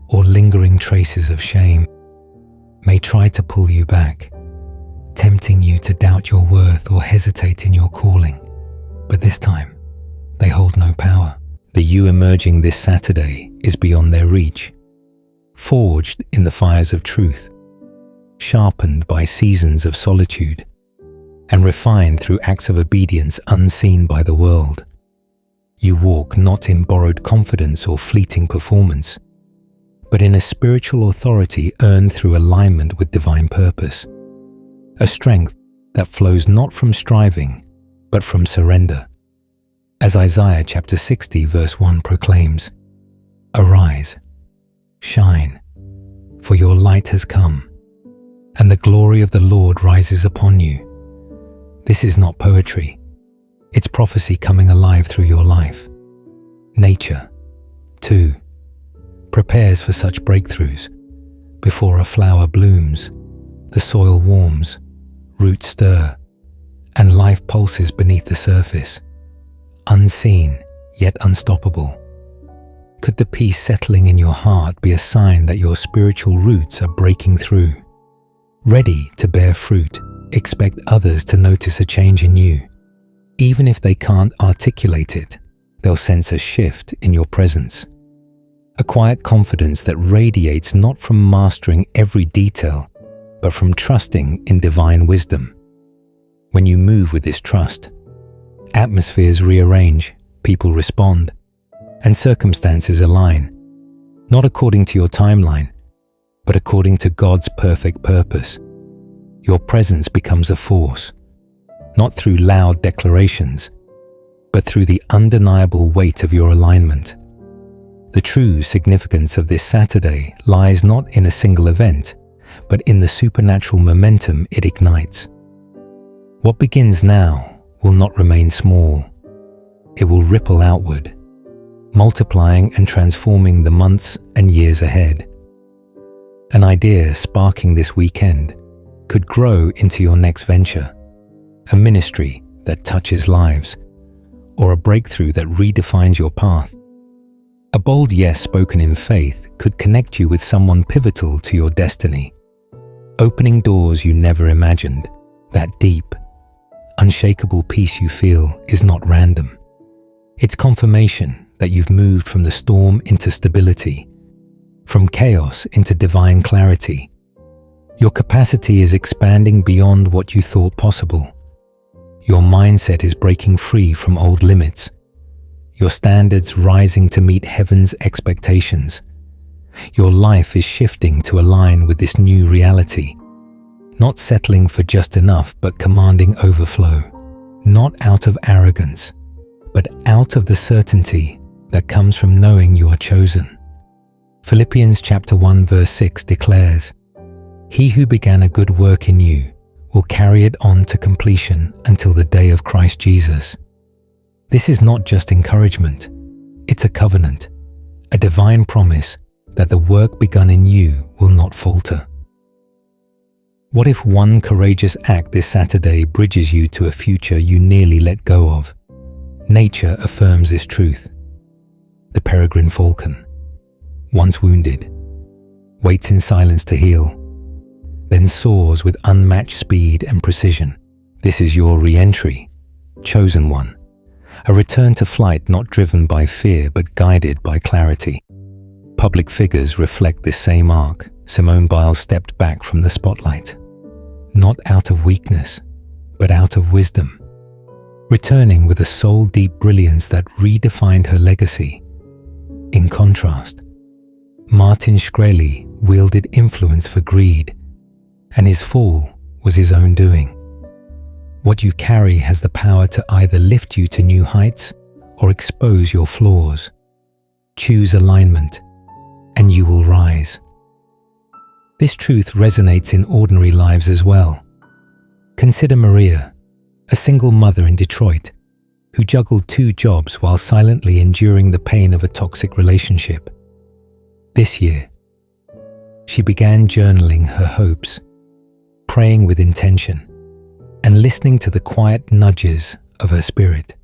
or lingering traces of shame may try to pull you back, tempting you to doubt your worth or hesitate in your calling. But this time, they hold no power. The you emerging this Saturday is beyond their reach, forged in the fires of truth, sharpened by seasons of solitude, and refined through acts of obedience unseen by the world. You walk not in borrowed confidence or fleeting performance, but in a spiritual authority earned through alignment with divine purpose, a strength that flows not from striving, but from surrender. As Isaiah chapter 60 verse 1 proclaims, Arise, shine, for your light has come, and the glory of the Lord rises upon you. This is not poetry. It's prophecy coming alive through your life. Nature, too, prepares for such breakthroughs. Before a flower blooms, the soil warms, roots stir, and life pulses beneath the surface, unseen yet unstoppable. Could the peace settling in your heart be a sign that your spiritual roots are breaking through? Ready to bear fruit, expect others to notice a change in you. Even if they can't articulate it, they'll sense a shift in your presence. A quiet confidence that radiates not from mastering every detail, but from trusting in divine wisdom. When you move with this trust, atmospheres rearrange, people respond, and circumstances align, not according to your timeline, but according to God's perfect purpose. Your presence becomes a force, not through loud declarations, but through the undeniable weight of your alignment. The true significance of this Saturday lies not in a single event, but in the supernatural momentum it ignites. What begins now will not remain small. It will ripple outward, multiplying and transforming the months and years ahead. An idea sparking this weekend could grow into your next venture, a ministry that touches lives, or a breakthrough that redefines your path. A bold yes spoken in faith could connect you with someone pivotal to your destiny, opening doors you never imagined. That deep, unshakable peace you feel is not random. It's confirmation that you've moved from the storm into stability, from chaos into divine clarity. Your capacity is expanding beyond what you thought possible. Your mindset is breaking free from old limits. Your standards rising to meet heaven's expectations. Your life is shifting to align with this new reality, not settling for just enough but commanding overflow, not out of arrogance, but out of the certainty that comes from knowing you are chosen. Philippians chapter 1 verse 6 declares, "He who began a good work in you will carry it on to completion until the day of Christ Jesus." This is not just encouragement, it's a covenant, a divine promise that the work begun in you will not falter. What if one courageous act this Saturday bridges you to a future you nearly let go of? Nature affirms this truth. The peregrine falcon, once wounded, waits in silence to heal, then soars with unmatched speed and precision. This is your re-entry, chosen one. A return to flight not driven by fear but guided by clarity. Public figures reflect this same arc. Simone Biles stepped back from the spotlight, not out of weakness, but out of wisdom, returning with a soul-deep brilliance that redefined her legacy. In contrast, Martin Shkreli wielded influence for greed, and his fall was his own doing. What you carry has the power to either lift you to new heights or expose your flaws. Choose alignment, and you will rise. This truth resonates in ordinary lives as well. Consider Maria, a single mother in Detroit, who juggled 2 jobs while silently enduring the pain of a toxic relationship. This year, she began journaling her hopes, praying with intention, and listening to the quiet nudges of her spirit.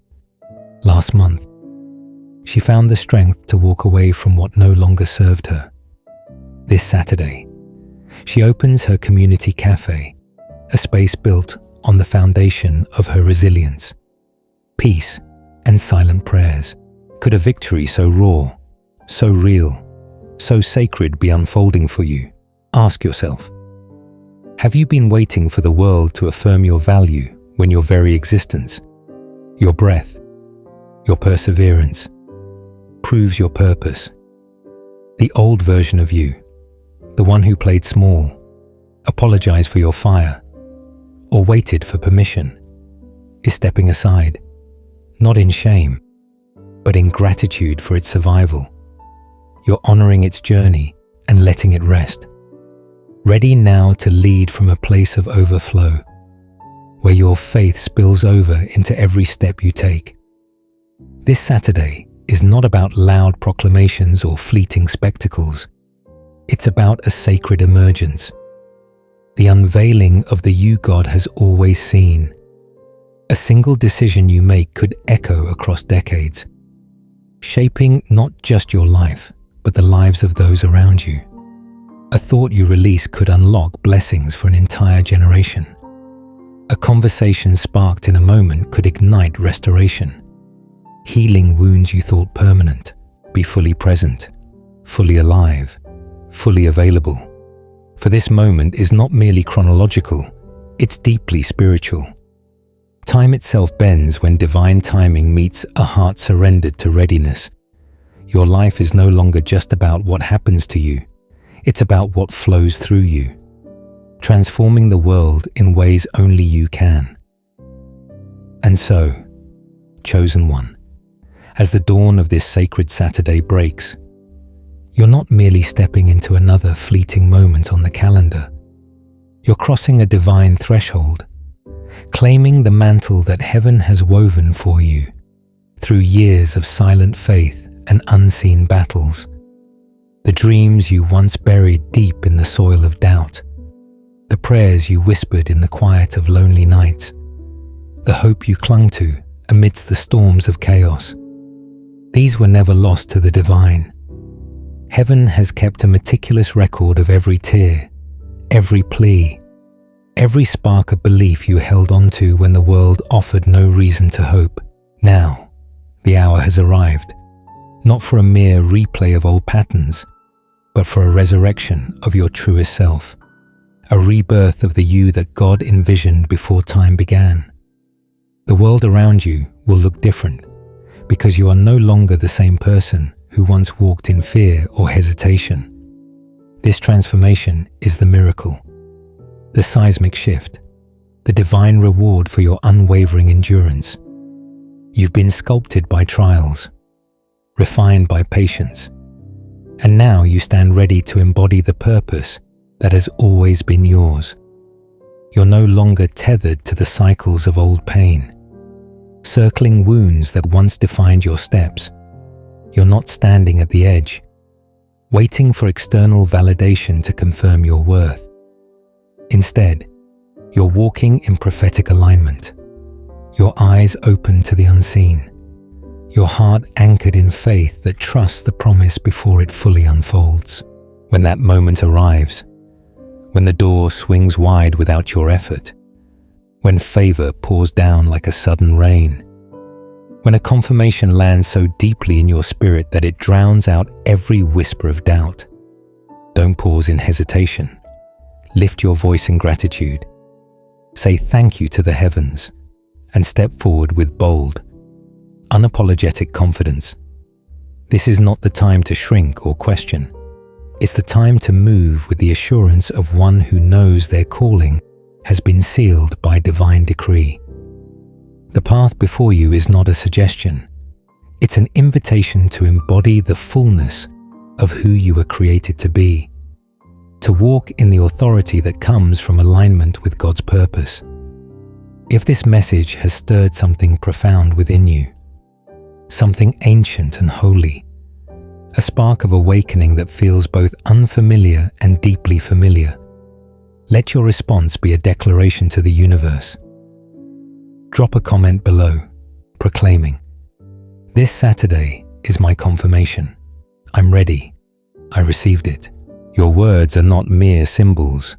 Last month, she found the strength to walk away from what no longer served her. This Saturday, she opens her community cafe, a space built on the foundation of her resilience, peace, and silent prayers. Could a victory so raw, so real, so sacred be unfolding for you? Ask yourself, have you been waiting for the world to affirm your value when your very existence, your breath, your perseverance, proves your purpose? The old version of you, the one who played small, apologized for your fire, or waited for permission, is stepping aside, not in shame, but in gratitude for its survival. You're honoring its journey and letting it rest. Ready now to lead from a place of overflow, where your faith spills over into every step you take. This Saturday is not about loud proclamations or fleeting spectacles. It's about a sacred emergence, the unveiling of the you God has always seen. A single decision you make could echo across decades, shaping not just your life, but the lives of those around you. A thought you release could unlock blessings for an entire generation. A conversation sparked in a moment could ignite restoration, healing wounds you thought permanent. Be fully present, fully alive, fully available. For this moment is not merely chronological, it's deeply spiritual. Time itself bends when divine timing meets a heart surrendered to readiness. Your life is no longer just about what happens to you, it's about what flows through you, transforming the world in ways only you can. And so, chosen one, as the dawn of this sacred Saturday breaks, you're not merely stepping into another fleeting moment on the calendar. You're crossing a divine threshold, claiming the mantle that heaven has woven for you through years of silent faith and unseen battles. The dreams you once buried deep in the soil of doubt, the prayers you whispered in the quiet of lonely nights, the hope you clung to amidst the storms of chaos. These were never lost to the divine. Heaven has kept a meticulous record of every tear, every plea, every spark of belief you held onto when the world offered no reason to hope. Now, the hour has arrived, not for a mere replay of old patterns, but for a resurrection of your truest self, a rebirth of the you that God envisioned before time began. The world around you will look different, because you are no longer the same person who once walked in fear or hesitation. This transformation is the miracle, the seismic shift, the divine reward for your unwavering endurance. You've been sculpted by trials, refined by patience, and now you stand ready to embody the purpose that has always been yours. You're no longer tethered to the cycles of old pain, circling wounds that once defined your steps. You're not standing at the edge, waiting for external validation to confirm your worth. Instead, you're walking in prophetic alignment, your eyes open to the unseen, your heart anchored in faith that trusts the promise before it fully unfolds. When that moment arrives, when the door swings wide without your effort, when favor pours down like a sudden rain, when a confirmation lands so deeply in your spirit that it drowns out every whisper of doubt, don't pause in hesitation. Lift your voice in gratitude. Say thank you to the heavens and step forward with bold, unapologetic confidence. This is not the time to shrink or question. It's the time to move with the assurance of one who knows their calling has been sealed by divine decree. The path before you is not a suggestion. It's an invitation to embody the fullness of who you were created to be, to walk in the authority that comes from alignment with God's purpose. If this message has stirred something profound within you, something ancient and holy, a spark of awakening that feels both unfamiliar and deeply familiar, let your response be a declaration to the universe. Drop a comment below, proclaiming, "This Saturday is my confirmation. I'm ready. I received it." Your words are not mere symbols.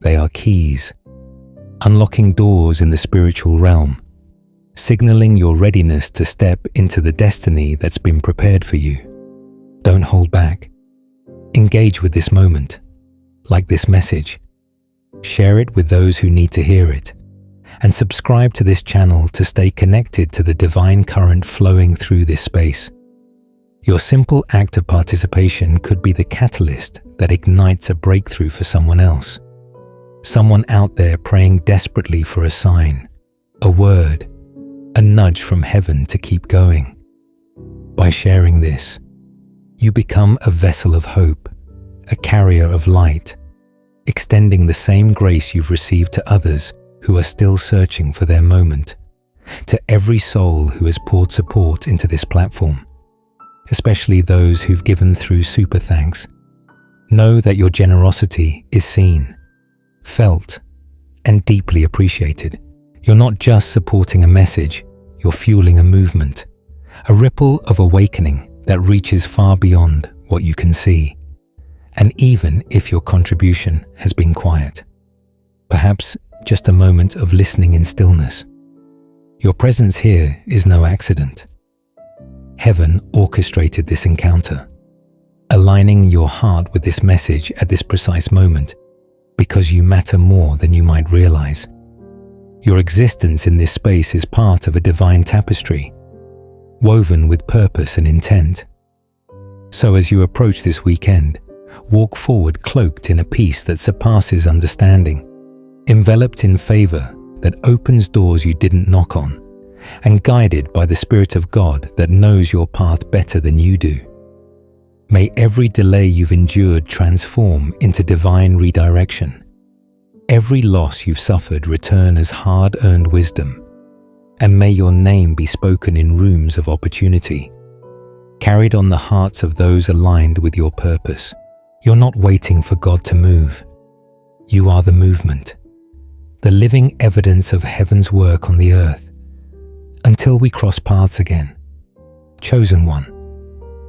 They are keys, unlocking doors in the spiritual realm, signaling your readiness to step into the destiny that's been prepared for you. Don't hold back. Engage with this moment, like this message. Share it with those who need to hear it, and subscribe to this channel to stay connected to the divine current flowing through this space. Your simple act of participation could be the catalyst that ignites a breakthrough for someone else. Someone out there praying desperately for a sign, a word, a nudge from heaven to keep going. By sharing this, You become a vessel of hope, a carrier of light, extending the same grace you've received to others who are still searching for their moment, to every soul who has poured support into this platform, especially those who've given through super thanks. Know that your generosity is seen, felt, and deeply appreciated. You're not just supporting a message, you're fueling a movement, a ripple of awakening that reaches far beyond what you can see. And even if your contribution has been quiet, perhaps just a moment of listening in stillness, your presence here is no accident. Heaven orchestrated this encounter, aligning your heart with this message at this precise moment, because you matter more than you might realize. Your existence in this space is part of a divine tapestry, woven with purpose and intent. So as you approach this weekend, walk forward cloaked in a peace that surpasses understanding, enveloped in favor that opens doors you didn't knock on, and guided by the Spirit of God that knows your path better than you do. May every delay you've endured transform into divine redirection. Every loss you've suffered return as hard-earned wisdom, and may your name be spoken in rooms of opportunity, carried on the hearts of those aligned with your purpose. You're not waiting for God to move. You are the movement, the living evidence of heaven's work on the earth. Until we cross paths again, chosen one,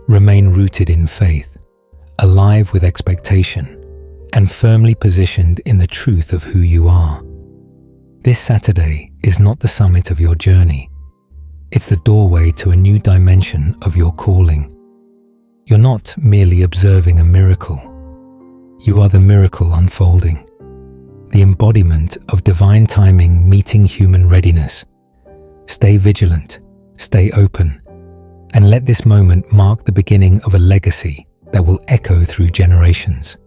remain rooted in faith, alive with expectation, and firmly positioned in the truth of who you are. This Saturday is not the summit of your journey. It's the doorway to a new dimension of your calling. You're not merely observing a miracle. You are the miracle unfolding, the embodiment of divine timing meeting human readiness. Stay vigilant, stay open, and let this moment mark the beginning of a legacy that will echo through generations.